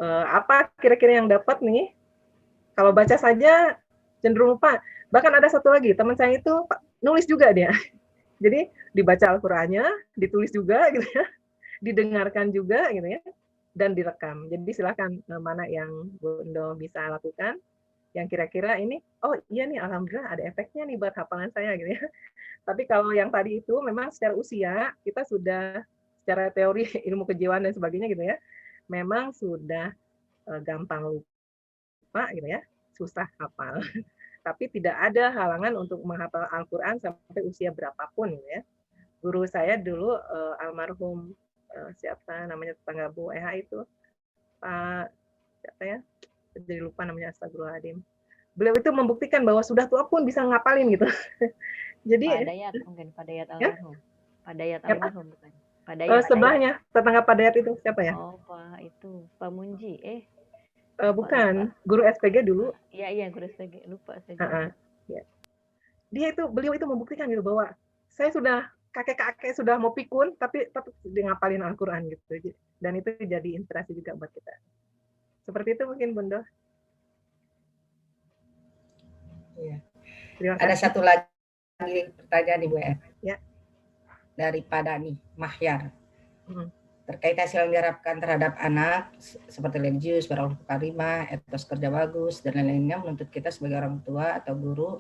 apa kira-kira yang dapat nih? Kalau baca saja cenderung lupa. Bahkan ada satu lagi, teman saya itu nulis juga dia. Jadi dibaca Al-Qur'annya, ditulis juga gitu ya, didengarkan juga gitu ya, dan direkam. Jadi silakan mana yang Bu Endo bisa lakukan, yang kira-kira ini, oh iya nih alhamdulillah ada efeknya nih buat hafalan saya gitu ya. Tapi kalau yang tadi itu memang secara usia, kita sudah secara teori ilmu kejiwaan dan sebagainya gitu ya, memang sudah gampang lupa gitu ya, susah hafal. Tapi tidak ada halangan untuk menghafal Al-Quran sampai usia berapapun gitu ya. Guru saya dulu almarhum siapa namanya tetangga Bu Eha itu Pak siapa ya? Jadi lupa namanya, astagfirullahaladzim. beliau itu membuktikan bahwa sudah tua pun bisa ngapalin gitu. Jadi Pak Dayat mungkin, Pak Dayat Ya? almarhum. Pak Dayat Siapa? almarhum bukan? Pak Dayat. sebelahnya tetangga Pak Dayat itu siapa ya? Oh, Pak itu, Pak Munji. Bukan, guru SPG dulu. Iya, guru SPG. Lupa saya juga. Heeh, ya. Beliau itu membuktikan gitu bahwa saya sudah kakek-kakek sudah mau pikun tapi tetap dia ngapalin Al-Qur'an gitu. Dan itu jadi inspirasi juga buat kita. Seperti itu mungkin Bunda. Iya. Terima Ada kasih. satu lagi pertanyaan Ibu R. Ya. Daripada nih Mahyar. Hmm. Terkait hasil yang diharapkan terhadap anak seperti religius, berakhlak karimah, etos kerja bagus dan lain-lainnya menuntut kita sebagai orang tua atau guru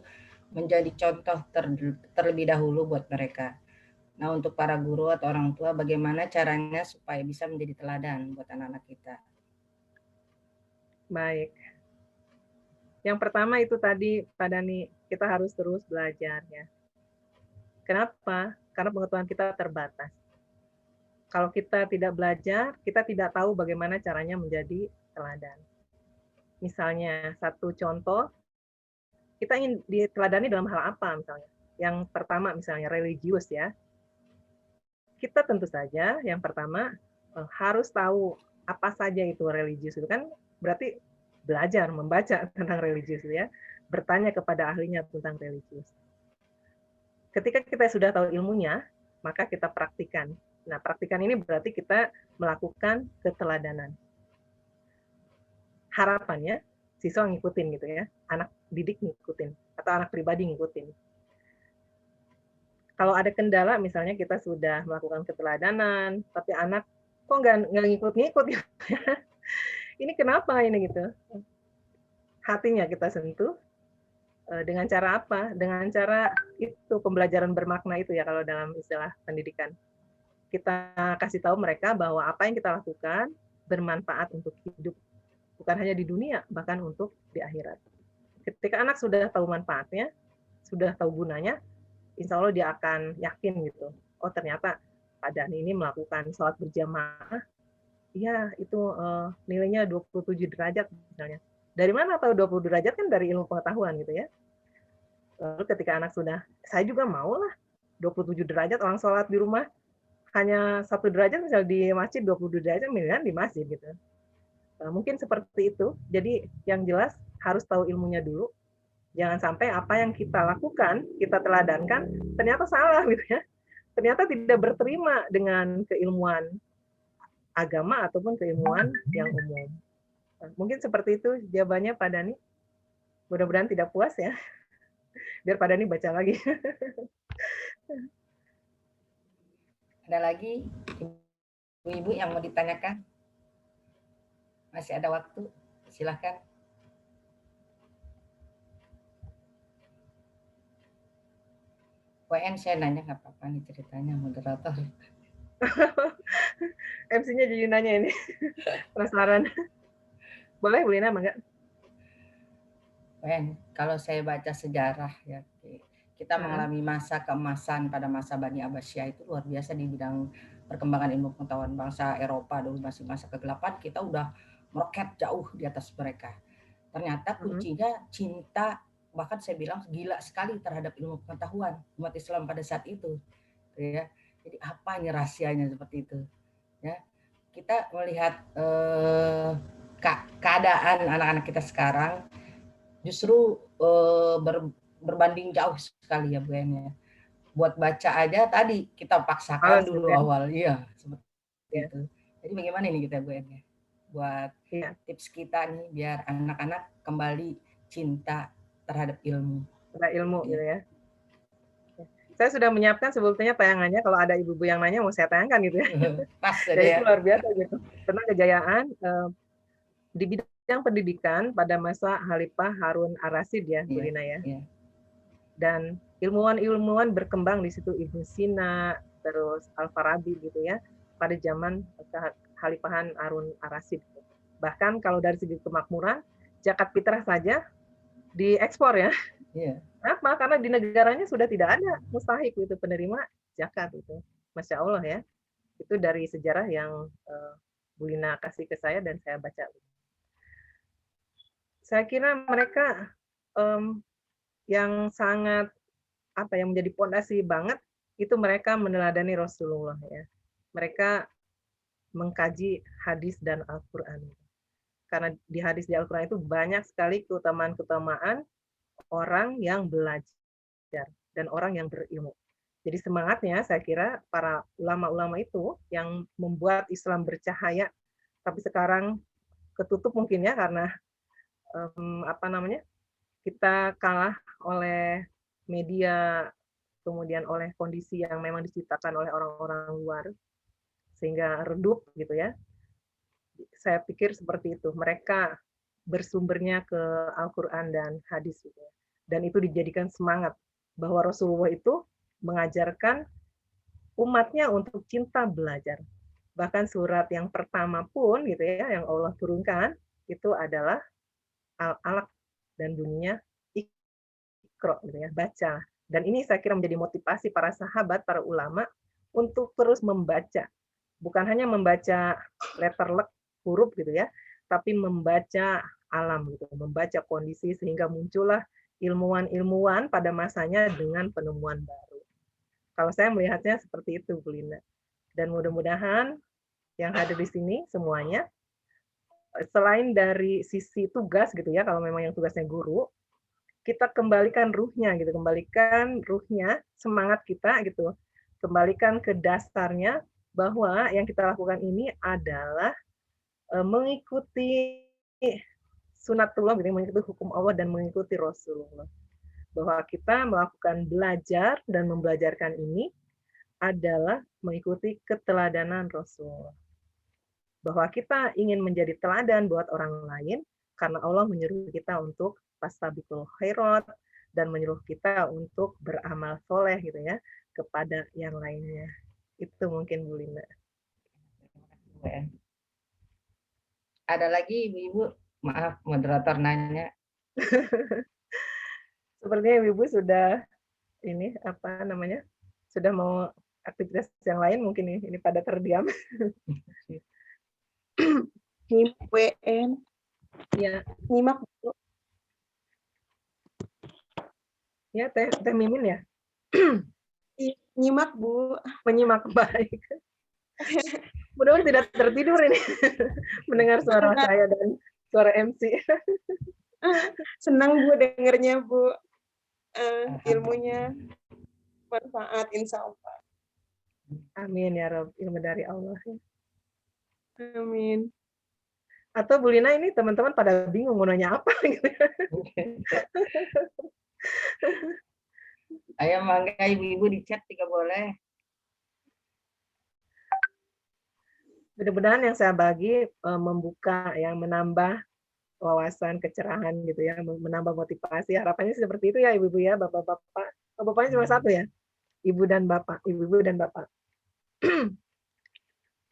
menjadi contoh terlebih dahulu buat mereka. Nah, untuk para guru atau orang tua bagaimana caranya supaya bisa menjadi teladan buat anak-anak kita? Baik. Yang pertama itu tadi Pak Dani, kita harus terus belajar ya. Kenapa? Karena pengetahuan kita terbatas. Kalau kita tidak belajar, kita tidak tahu bagaimana caranya menjadi teladan. Misalnya, satu contoh, kita ingin diteladani dalam hal apa misalnya? Yang pertama misalnya religius ya. Kita tentu saja yang pertama harus tahu apa saja itu religius, itu kan berarti belajar membaca tentang religius ya, bertanya kepada ahlinya tentang religius. Ketika kita sudah tahu ilmunya, maka kita praktikan. Nah, praktikan ini berarti kita melakukan keteladanan. Harapannya siswa ngikutin gitu ya, anak didik ngikutin atau anak pribadi ngikutin. Kalau ada kendala misalnya kita sudah melakukan keteladanan, tapi anak kok nggak ngikut-ngikut gitu ya. Ini kenapa ini gitu? Hatinya kita sentuh dengan cara apa? Dengan cara itu pembelajaran bermakna itu ya kalau dalam istilah pendidikan. Kita kasih tahu mereka bahwa apa yang kita lakukan bermanfaat untuk hidup. Bukan hanya di dunia, bahkan untuk di akhirat. Ketika anak sudah tahu manfaatnya, sudah tahu gunanya, insya Allah dia akan yakin gitu. Oh ternyata Pak Dani ini melakukan sholat berjamaah, ya itu nilainya 27 derajat misalnya. Dari mana tahu 20 derajat? Kan dari ilmu pengetahuan gitu ya. Lalu ketika anak sudah, saya juga mau lah 27 derajat, orang sholat di rumah hanya 1 derajat, misalnya di masjid 20 derajat, mendingan di masjid gitu. Mungkin seperti itu. Jadi yang jelas harus tahu ilmunya dulu. Jangan sampai apa yang kita lakukan, kita teladankan, ternyata salah gitu ya. Ternyata tidak berterima dengan keilmuan agama ataupun keilmuan yang umum. Mungkin seperti itu jawabannya Pak Dani. Mudah-mudahan tidak puas ya. Biar Pak Dani baca lagi. Ada lagi ibu-ibu yang mau ditanyakan? Masih ada waktu, silahkan. WN saya nanya nggak apa-apa nih ceritanya moderator. MC-nya jadi nanya ini. Penasaran. Boleh Bu Lina, enggak? WN, kalau saya baca sejarah ya, kita mengalami masa keemasan pada masa Bani Abbasiyah itu luar biasa di bidang perkembangan ilmu pengetahuan. Bangsa Eropa dulu masih masa kegelapan, kita udah meroket jauh di atas mereka. Ternyata kuncinya cinta, bahkan saya bilang gila sekali terhadap ilmu pengetahuan umat Islam pada saat itu, ya. Jadi apa nih rahasianya seperti itu, ya? Kita melihat keadaan anak-anak kita sekarang justru berbanding jauh sekali ya Bu ya. Buat baca aja tadi kita paksakan dulu awal, iya seperti itu. Jadi bagaimana ini kita Bu ya? Buat tips kita nih biar anak-anak kembali cinta terhadap ilmu. Terhadap ilmu gitu ya. Saya sudah menyiapkan sebetulnya tayangannya, kalau ada ibu-ibu yang nanya mau saya tayangkan gitu ya. Pas jadi itu luar biasa gitu. Tentang kejayaan di bidang pendidikan pada masa Khalifah Harun Ar-Rasyid ya, Bu Lina ya. Dan ilmuwan-ilmuwan berkembang di situ, Ibnu Sina, terus Al-Farabi gitu ya, pada zaman Khalifahan Harun Ar-Rasyid. Bahkan kalau dari segi kemakmuran, zakat fitrah saja diekspor ya. Kenapa? Karena di negaranya sudah tidak ada mustahik itu penerima zakat itu. Masya Allah ya. Itu dari sejarah yang Bu Lina kasih ke saya dan saya baca. Saya kira mereka yang sangat yang menjadi pondasi banget itu mereka meneladani Rasulullah ya. Mereka mengkaji hadis dan Al-Qur'an. Karena di hadis di Al-Qur'an itu banyak sekali keutamaan-keutamaan orang yang belajar dan orang yang berilmu. Jadi semangatnya saya kira para ulama-ulama itu yang membuat Islam bercahaya, tapi sekarang ketutup mungkin ya karena kita kalah oleh media, kemudian oleh kondisi yang memang diciptakan oleh orang-orang luar, sehingga redup gitu ya. Saya pikir seperti itu. Mereka bersumbernya ke Al-Quran dan hadis. Gitu ya. Dan itu dijadikan semangat bahwa Rasulullah itu mengajarkan umatnya untuk cinta belajar. Bahkan surat yang pertama pun gitu ya, yang Allah turunkan, itu adalah Al-Alaq dan bunyinya Iqra gitu ya, baca. Dan ini saya kira menjadi motivasi para sahabat, para ulama untuk terus membaca. Bukan hanya membaca letterlek huruf gitu ya, tapi membaca alam gitu, membaca kondisi sehingga muncullah ilmuwan-ilmuwan pada masanya dengan penemuan baru. Kalau saya melihatnya seperti itu, Bu Linda. Dan mudah-mudahan yang hadir di sini semuanya, selain dari sisi tugas gitu ya, kalau memang yang tugasnya guru, kita kembalikan ruhnya gitu, kembalikan ruhnya, semangat kita gitu, kembalikan ke dasarnya bahwa yang kita lakukan ini adalah mengikuti sunatullah, gitu, mengikuti hukum Allah dan mengikuti Rasulullah. Bahwa kita melakukan belajar dan membelajarkan ini adalah mengikuti keteladanan Rasulullah. Bahwa kita ingin menjadi teladan buat orang lain karena Allah menyuruh kita untuk fastabiqul khairat dan menyuruh kita untuk beramal soleh gitu ya kepada yang lainnya. Itu mungkin Bu Linda. Ada lagi Ibu-ibu? Maaf moderator nanya. Sepertinya Ibu sudah sudah mau aktivitas yang lain mungkin ini pada terdiam. WN Ya, nyimak Bu. ya Teh Mimin ya. Nyimak Bu. Menyimak baik. Mudah-mudahan tidak tertidur ini mendengar suara saya dan suara MC. Senang Bu dengernya Bu. Ilmunya manfaat insya Allah. Amin ya Rob, ilmu dari Allah. Amin. Atau Bu Lina ini teman-teman pada bingung mau nanya apa gitu. Ayo mangga Ibu-ibu di chat juga boleh. Mudah-mudahan yang saya bagi membuka, yang menambah wawasan, kecerahan gitu ya, menambah motivasi. Harapannya seperti itu ya Ibu-ibu ya, Bapak-bapak. Bapaknya cuma satu ya, Ibu dan Bapak, Ibu-ibu dan Bapak.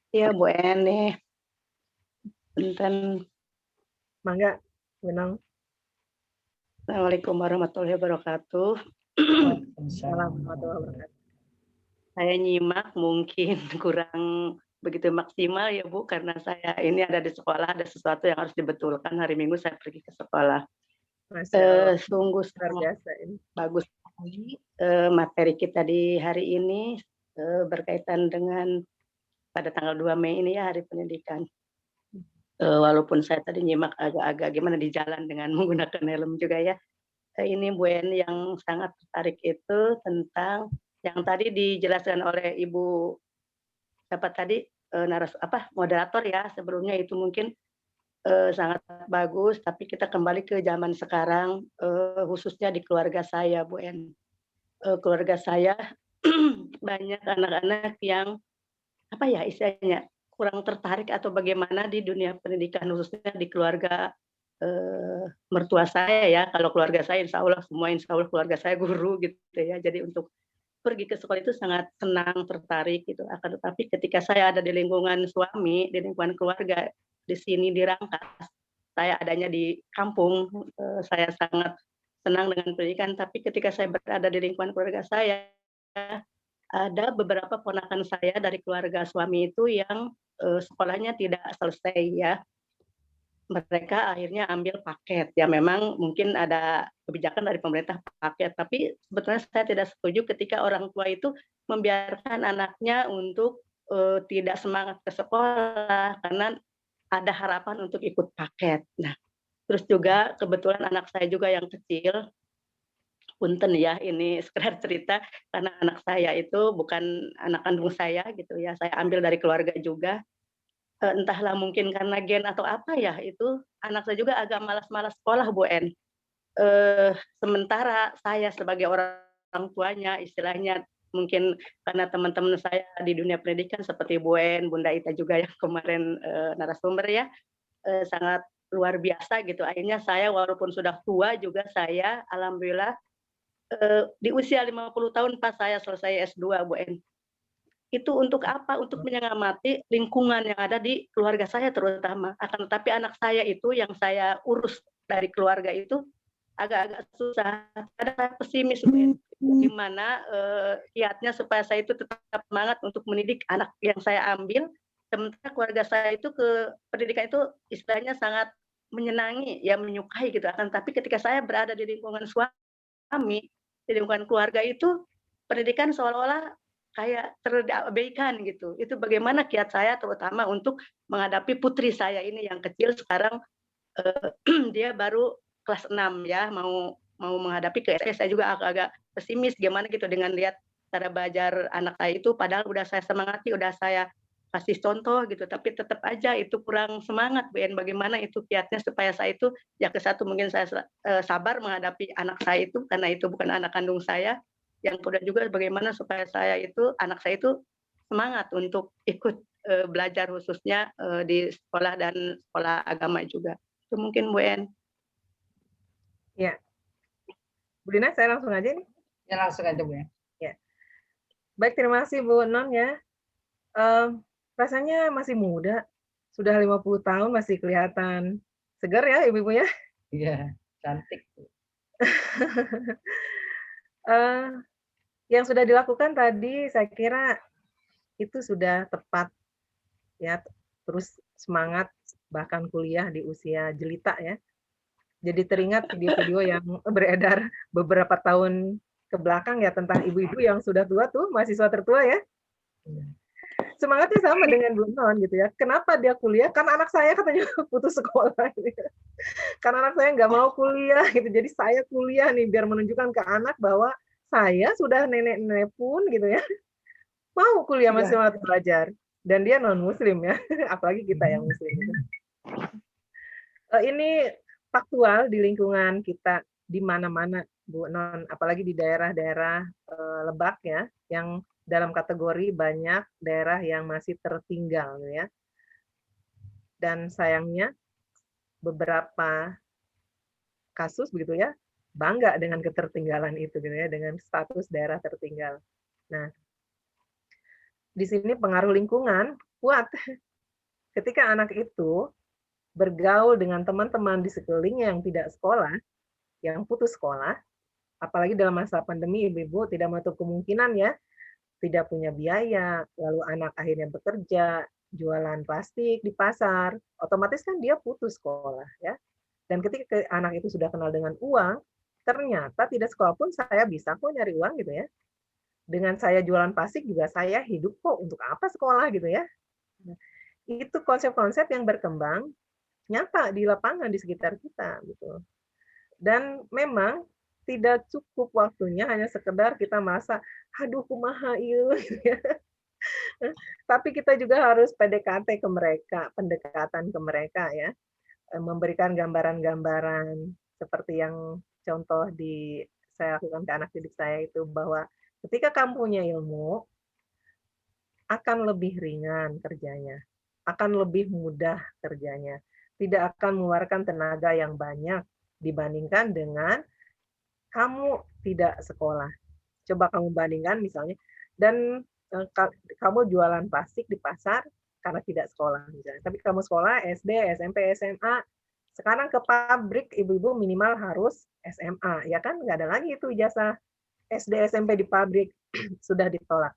Iya Bu En nih. Punten. Mangga, Benang. Assalamualaikum warahmatullahi wabarakatuh. Assalamualaikum warahmatullahi wabarakatuh. Saya nyimak mungkin kurang begitu maksimal ya Bu, karena saya ini ada di sekolah, ada sesuatu yang harus dibetulkan. Hari Minggu saya pergi ke sekolah. Sungguh luar biasa ini. Bagus sekali materi kita di hari ini berkaitan dengan pada tanggal 2 Mei ini ya, Hari Pendidikan. Walaupun saya tadi nyimak agak-agak gimana di jalan dengan menggunakan helm juga ya. Ini Bu En yang sangat tertarik itu tentang yang tadi dijelaskan oleh Ibu tadi moderator ya, sebelumnya itu mungkin sangat bagus, tapi kita kembali ke zaman sekarang, khususnya di keluarga saya Bu En. Keluarga saya banyak anak-anak yang istilahnya kurang tertarik atau bagaimana di dunia pendidikan, khususnya di keluarga mertua saya ya. Kalau keluarga saya insya Allah keluarga saya guru gitu ya, jadi untuk pergi ke sekolah itu sangat senang, tertarik gitu. Akan tetapi ketika saya ada di lingkungan suami, di lingkungan keluarga di sini di Rangkas, saya adanya di kampung, saya sangat senang dengan pendidikan, tapi ketika saya berada di lingkungan keluarga saya, ada beberapa ponakan saya dari keluarga suami itu yang sekolahnya tidak selesai ya. mereka akhirnya ambil paket. Ya memang mungkin ada kebijakan dari pemerintah paket, tapi sebetulnya saya tidak setuju ketika orang tua itu membiarkan anaknya untuk tidak semangat ke sekolah karena ada harapan untuk ikut paket. Nah, terus juga kebetulan anak saya juga yang kecil, punten ya ini sekedar cerita, karena anak saya itu bukan anak kandung saya gitu ya, saya ambil dari keluarga juga. Entahlah mungkin karena gen atau apa ya, itu anak saya juga agak malas-malas sekolah, Bu En. Sementara saya sebagai orang tuanya, istilahnya mungkin karena teman-teman saya di dunia pendidikan seperti Bu En, Bunda Ita juga yang kemarin narasumber ya, sangat luar biasa gitu. Akhirnya saya walaupun sudah tua juga saya alhamdulillah di usia 50 tahun pas saya selesai S2, Bu En. Itu untuk apa? Untuk mengamati lingkungan yang ada di keluarga saya terutama. Akan tetapi anak saya itu yang saya urus dari keluarga itu agak-agak susah. Ada saya pesimis, Bu En. Gimana kiatnya supaya saya itu tetap semangat untuk mendidik anak yang saya ambil, sementara keluarga saya itu ke pendidikan itu istilahnya sangat menyenangi, ya menyukai gitu. Akan tapi ketika saya berada di lingkungan suami, di lingkungan keluarga itu pendidikan seolah-olah kayak terabaikan gitu. Itu bagaimana kiat saya terutama untuk menghadapi putri saya ini yang kecil sekarang dia baru kelas 6 ya, mau menghadapi ke SD. Saya juga agak-agak pesimis gimana gitu dengan lihat cara belajar anak saya itu, padahal udah saya semangati, udah saya kasih contoh gitu, tapi tetap aja itu kurang semangat, Bu En. Bagaimana itu kiatnya supaya saya itu ya ke satu mungkin saya sabar menghadapi anak saya itu karena itu bukan anak kandung saya. Yang kedua juga bagaimana supaya anak saya itu semangat untuk ikut belajar khususnya di sekolah dan sekolah agama juga. Itu mungkin Bu En. Ya, Bu Dina, saya langsung aja nih. Ya langsung aja, Bu En. Ya. Baik, terima kasih Bu Non ya. Rasanya masih muda, sudah 50 tahun masih kelihatan segar ya ibu-ibu ya. Iya, cantik. Yang sudah dilakukan tadi saya kira itu sudah tepat ya, terus semangat bahkan kuliah di usia jelita ya. Jadi teringat video-video yang beredar beberapa tahun ke belakang ya tentang ibu-ibu yang sudah tua tuh, mahasiswa tertua ya. Semangatnya sama dengan Bu Non gitu ya. Kenapa dia kuliah? Karena anak saya katanya putus sekolah. Gitu. Karena anak saya nggak mau kuliah gitu. Jadi saya kuliah nih biar menunjukkan ke anak bahwa saya sudah nenek-nenek pun gitu ya. Mau kuliah masih mau belajar. Dan dia non-muslim ya. Apalagi kita yang muslim. Gitu. Ini faktual di lingkungan kita di mana-mana Bu Non. Apalagi di daerah-daerah Lebak ya. Yang dalam kategori banyak daerah yang masih tertinggal ya. Dan sayangnya beberapa kasus begitu ya, bangga dengan ketertinggalan itu gitu ya, dengan status daerah tertinggal. Nah, di sini pengaruh lingkungan kuat. Ketika anak itu bergaul dengan teman-teman di sekelilingnya yang tidak sekolah, yang putus sekolah, apalagi dalam masa pandemi ibu-ibu tidak menutup kemungkinan ya, tidak punya biaya, lalu anak akhirnya bekerja, jualan plastik di pasar, otomatis kan dia putus sekolah ya. Dan ketika anak itu sudah kenal dengan uang, ternyata tidak sekolah pun saya bisa kok nyari uang gitu ya. Dengan saya jualan plastik juga saya hidup kok, untuk apa sekolah gitu ya. Itu konsep-konsep yang berkembang nyata di lapangan di sekitar kita gitu. Dan memang tidak cukup waktunya hanya sekedar kita merasa aduh kumaha ieu gitu ya. Tapi kita juga harus PDKT ke mereka, pendekatan ke mereka ya. Memberikan gambaran-gambaran seperti yang contoh saya lakukan ke anak didik saya itu, bahwa ketika kamu punya ilmu akan lebih ringan kerjanya, akan lebih mudah kerjanya, tidak akan mengeluarkan tenaga yang banyak dibandingkan dengan kamu tidak sekolah. Coba kamu bandingkan misalnya, dan kamu jualan plastik di pasar karena tidak sekolah misalnya. Tapi kamu sekolah SD, SMP, SMA, sekarang ke pabrik ibu-ibu minimal harus SMA, ya kan? Nggak ada lagi itu ijazah SD, SMP di pabrik, sudah ditolak.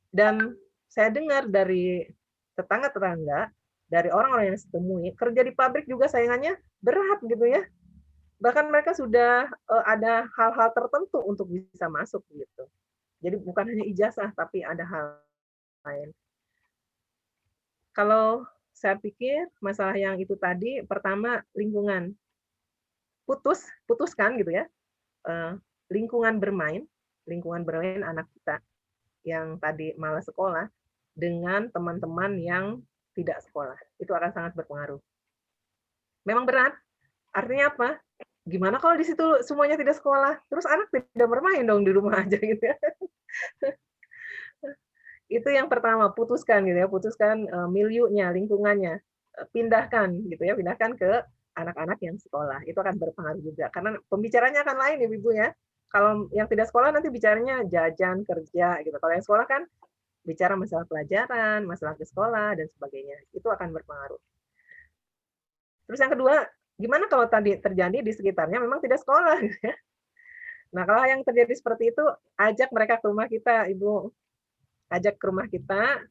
Dan saya dengar dari tetangga-tetangga dari orang-orang yang saya temui, kerja di pabrik juga saingannya berat gitu ya. Bahkan mereka sudah ada hal-hal tertentu untuk bisa masuk gitu. Jadi bukan hanya ijazah, tapi ada hal lain. Kalau saya pikir masalah yang itu tadi, pertama lingkungan. Putuskan gitu ya, lingkungan bermain anak kita yang tadi malas sekolah dengan teman-teman yang tidak sekolah. Itu akan sangat berpengaruh. Memang berat. Artinya apa? Gimana kalau di situ semuanya tidak sekolah? Terus anak tidak bermain dong di rumah aja gitu ya. Itu yang pertama, putuskan gitu ya, putuskan milieunya, lingkungannya. Pindahkan gitu ya, pindahkan ke anak-anak yang sekolah. Itu akan berpengaruh juga karena pembicaranya akan lain ya Ibu ya. Kalau yang tidak sekolah nanti bicaranya jajan, kerja gitu. Kalau yang sekolah kan bicara masalah pelajaran, masalah ke sekolah dan sebagainya. Itu akan berpengaruh. Terus yang kedua, gimana kalau tadi terjadi di sekitarnya memang tidak sekolah gitu ya. Nah, kalau yang terjadi seperti itu, ajak mereka ke rumah kita, Ibu. Ajak ke rumah kita.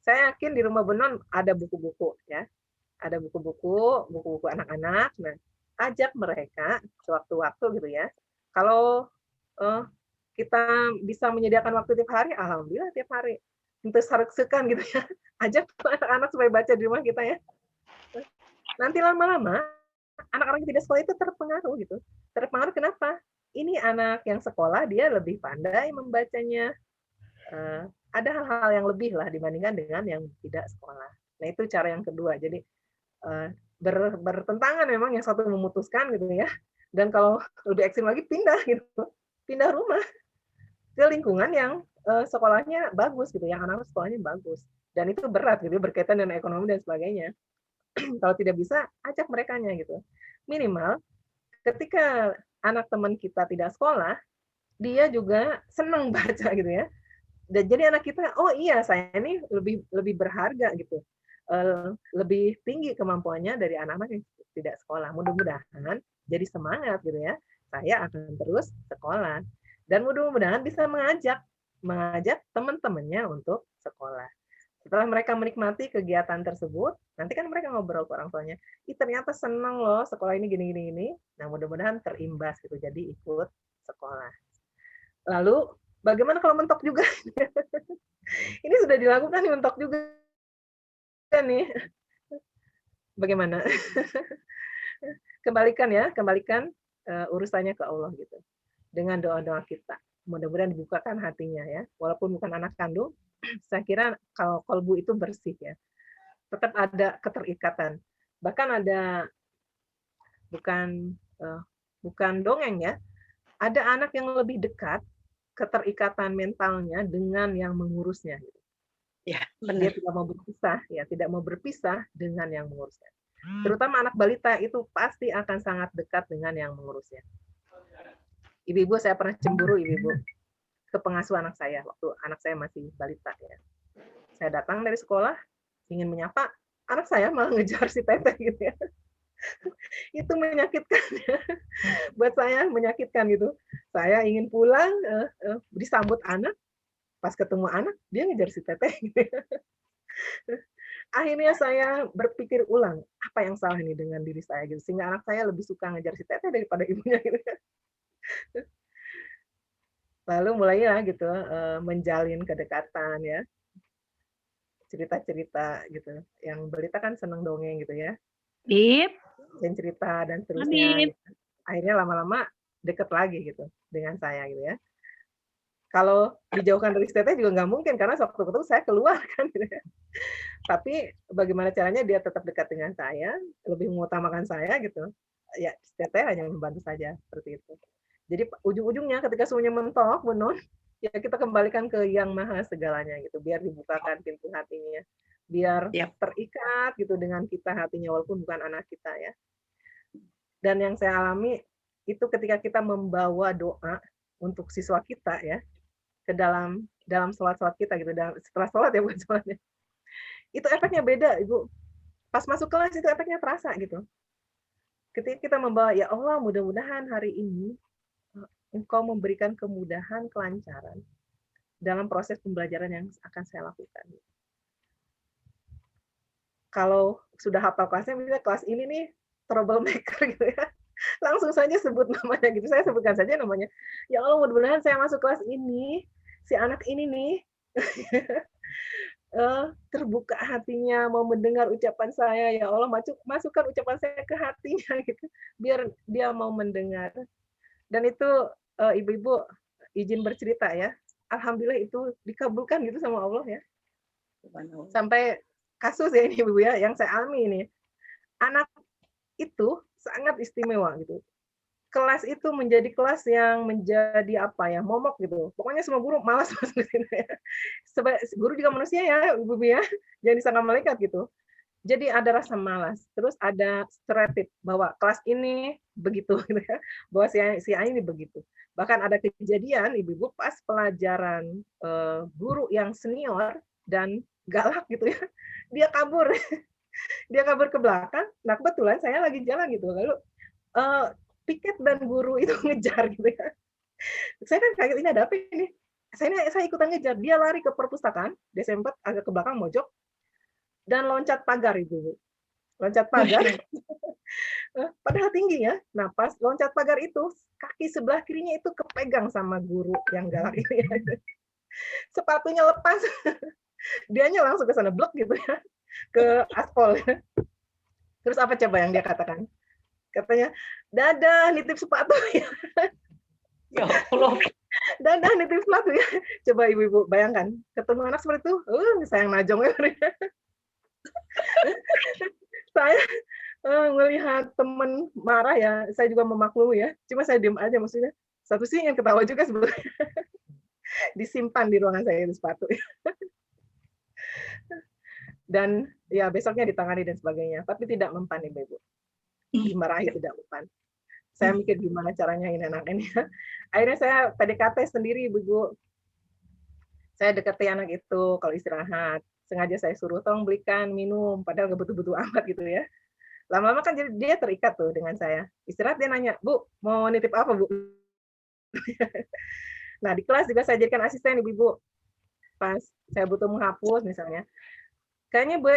Saya yakin di rumah Benon ada buku-buku ya. Ada buku-buku anak-anak. Nah, ajak mereka sewaktu-waktu gitu ya. Kalau kita bisa menyediakan waktu tiap hari, alhamdulillah tiap hari. Untuk saruk-sekan gitu ya. Ajak anak-anak supaya baca di rumah kita ya. Nanti lama-lama anak-anak yang tidak sekolah itu terpengaruh gitu. Terpengaruh kenapa? Ini anak yang sekolah dia lebih pandai membacanya. Ada hal-hal yang lebih lah dibandingkan dengan yang tidak sekolah. Nah itu cara yang kedua. Jadi bertentangan memang yang satu memutuskan gitu ya. Dan kalau lebih ekstrim lagi pindah gitu, pindah rumah ke lingkungan yang sekolahnya bagus gitu, yang anak-anak sekolahnya bagus. Dan itu berat gitu, berkaitan dengan ekonomi dan sebagainya. Kalau tidak bisa, ajak merekanya gitu. Minimal ketika anak teman kita tidak sekolah, dia juga senang baca gitu ya. Dan jadi anak kita, oh iya saya ini lebih berharga gitu, lebih tinggi kemampuannya dari anak-anak yang tidak sekolah. Mudah-mudahan jadi semangat gitu ya. Saya akan terus sekolah dan mudah-mudahan bisa mengajak teman-temannya untuk sekolah. Setelah mereka menikmati kegiatan tersebut, nanti kan mereka ngobrol ke orang tuanya, ih ternyata senang loh sekolah ini gini. Nah mudah-mudahan terimbas gitu, jadi ikut sekolah. Lalu bagaimana kalau mentok juga? Ini sudah dilakukan nih, mentok juga nih. Bagaimana? Kembalikan urusannya ke Allah gitu. Dengan doa-doa kita. Mudah-mudahan dibukakan hatinya ya. Walaupun bukan anak kandung, saya kira kalau kolbu itu bersih ya. Tetap ada keterikatan. Bahkan ada bukan dongeng ya. Ada anak yang lebih dekat keterikatan mentalnya dengan yang mengurusnya. Ya, Dia benar. tidak mau berpisah dengan yang mengurusnya. Terutama anak balita itu pasti akan sangat dekat dengan yang mengurusnya. Ibu-ibu, saya pernah cemburu ibu-ibu ke pengasuh anak saya waktu anak saya masih balita ya. Saya datang dari sekolah ingin menyapa, anak saya malah ngejar si teteh gitu ya. Itu menyakitkan ya. Buat saya menyakitkan gitu. Saya ingin pulang disambut anak, pas ketemu anak dia ngejar si teteh gitu ya. Akhirnya saya berpikir ulang, apa yang salah ini dengan diri saya gitu, sehingga anak saya lebih suka ngejar si teteh daripada ibunya gitu ya. Lalu mulailah gitu menjalin kedekatan ya, cerita-cerita gitu. Yang balita kan seneng dongeng gitu ya, Bib, dan cerita dan seterusnya. Habib. Gitu. Akhirnya lama-lama deket lagi gitu dengan saya gitu ya. Kalau dijauhkan dari si teteh juga nggak mungkin karena waktu itu saya keluar kan. Gitu ya. Tapi bagaimana caranya dia tetap dekat dengan saya, lebih mengutamakan saya gitu. Ya, teteh hanya membantu saja seperti itu. Jadi ujung-ujungnya ketika semuanya mentok, Benon, ya kita kembalikan ke Yang Maha segalanya gitu, biar dibukakan pintu hatinya, biar terikat gitu dengan kita hatinya walaupun bukan anak kita ya. Dan yang saya alami itu ketika kita membawa doa untuk siswa kita ya ke dalam sholat kita gitu, setelah sholat ya bukan sholatnya. Itu efeknya beda, Ibu. Pas masuk kelas itu efeknya terasa gitu. Ketika kita membawa, ya Allah mudah-mudahan hari ini Engkau memberikan kemudahan, kelancaran dalam proses pembelajaran yang akan saya lakukan. kalau sudah hafal kelasnya, misalnya kelas ini nih troublemaker gitu ya, langsung saja sebut namanya gitu. Saya sebutkan saja namanya. Ya Allah, mudah-mudahan saya masuk kelas ini, si anak ini nih terbuka hatinya mau mendengar ucapan saya. Ya Allah, masukkan ucapan saya ke hatinya gitu, biar dia mau mendengar. Dan itu ibu-ibu izin bercerita ya. Alhamdulillah itu dikabulkan gitu sama Allah ya. Sampai kasus ya ini ibu ya yang saya alami ini. Anak itu sangat istimewa gitu. Kelas itu menjadi kelas yang menjadi apa ya, momok gitu. Pokoknya semua guru malas masuk ke sini ya. Guru juga manusia ya, ibu ya. Jangan disangka malaikat gitu. Jadi ada rasa malas. Terus ada stereotip bahwa kelas ini begitu gitu ya. Bahwa si A ini begitu. Bahkan ada kejadian ibu-ibu pas pelajaran guru yang senior dan galak gitu ya. Dia kabur. Dia kabur ke belakang. Nah, kebetulan saya lagi jalan gitu. Lalu piket dan guru itu ngejar gitu ya. Saya kan kaget, ini ada apa ini? Saya ikutan ngejar. Dia lari ke perpustakaan, DC4 agak ke belakang mojok dan loncat pagar itu. Loncat pagar. Padahal tinggi ya. Nah, pas loncat pagar itu, kaki sebelah kirinya itu kepegang sama guru yang galak ini. Sepatunya lepas. Dianya langsung ke sana blok gitu ya. Ke aspal. Terus apa coba yang dia katakan? Katanya, dadah nitip sepatu ya. Ya Allah. Dadah nitip sepatu ya. Coba ibu-ibu bayangkan, ketemu anak seperti itu, sayang najong ya. Saya melihat teman marah ya, saya juga memaklumi ya. Cuma saya diam aja, maksudnya satu sih ingin ketawa juga sebenarnya. Disimpan di ruangan saya itu sepatu. Dan ya besoknya ditangani dan sebagainya, tapi tidak mempan ibu-ibu. Dimarahi tidak mempan. Saya mikir gimana caranya ini anak ini. Akhirnya saya PDKT sendiri ibu-ibu. Saya dekati anak itu kalau istirahat. Sengaja saya suruh tolong belikan minum, padahal nggak butuh-butuh amat gitu ya. Lama-lama kan jadi dia terikat tuh dengan saya. Istirahat dia nanya, Bu, mau nitip apa Bu? Nah di kelas juga saya jadikan asisten ibu-ibu. Pas saya butuh menghapus misalnya. Kayaknya Bu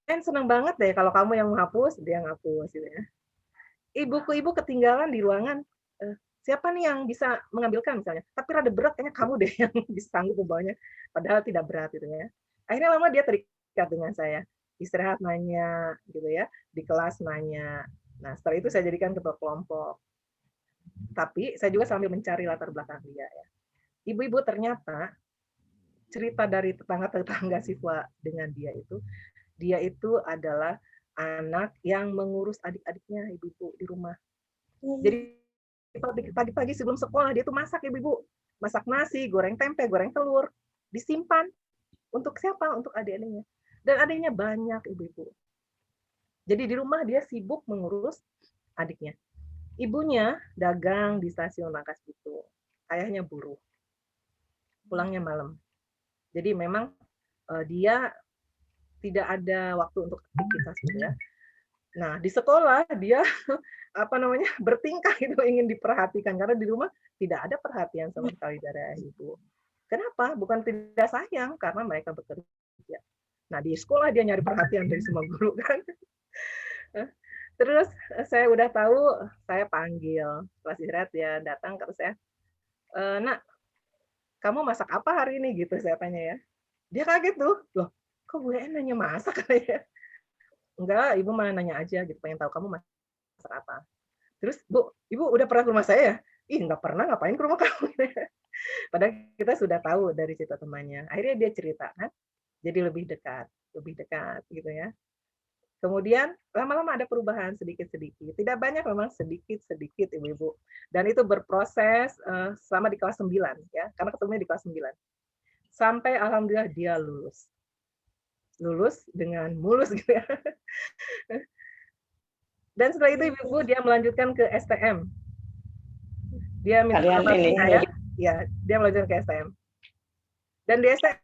En senang banget deh kalau kamu yang menghapus, dia ngapus gitu ya. Ibu ketinggalan di ruangan. Siapa nih yang bisa mengambilkan misalnya? Tapi rada berat kayaknya kamu deh yang bisa sanggup membawanya. Padahal tidak berat gitu ya. Akhirnya lama dia terikat dengan saya. Istirahat nanya gitu ya, di kelas nanya. Nah, setelah itu saya jadikan ketua kelompok. Tapi saya juga sambil mencari latar belakang dia ya. Ibu-ibu ternyata cerita dari tetangga-tetangga siswa dengan dia itu adalah anak yang mengurus adik-adiknya ibu-ibu di rumah. Jadi pagi-pagi sebelum sekolah dia tuh masak ibu-ibu, masak nasi, goreng tempe, goreng telur, disimpan untuk siapa? Untuk adik-adiknya. Dan adiknya banyak ibu-ibu. Jadi di rumah dia sibuk mengurus adiknya. Ibunya dagang di stasiun Rangkas Bitung. Ayahnya buruh. Pulangnya malam. Jadi memang dia tidak ada waktu untuk aktivitas gitu ya. Nah, di sekolah dia bertingkah itu ingin diperhatikan karena di rumah tidak ada perhatian sama sekali dari ayah ibu. Kenapa? Bukan tidak sayang karena mereka bekerja. Nah, di sekolah dia nyari perhatian dari semua guru kan. Terus saya udah tahu, saya panggil kelas istirahat dia datang ke saya. Nak, kamu masak apa hari ini gitu saya tanya ya. Dia kaget tuh. Loh, kok Bu En nanya masak ya? Enggak, Ibu mah nanya aja gitu, pengen tahu kamu masak apa. Terus, Bu, Ibu udah pernah ke rumah saya ya? Ih, nggak pernah, ngapain ke rumah kamu? Padahal kita sudah tahu dari cerita temannya. Akhirnya dia cerita kan, jadi lebih dekat gitu ya. Kemudian lama-lama ada perubahan sedikit-sedikit. Tidak banyak memang sedikit-sedikit ibu-ibu. Dan itu berproses selama di kelas 9 ya, karena ketemunya di kelas 9. Sampai alhamdulillah dia lulus. Lulus dengan mulus gitu ya. Dan setelah itu ibu-ibu dia melanjutkan ke STM. Dia minta Kalian ini saya, ya, dia melanjutkan ke STM. Dan di STM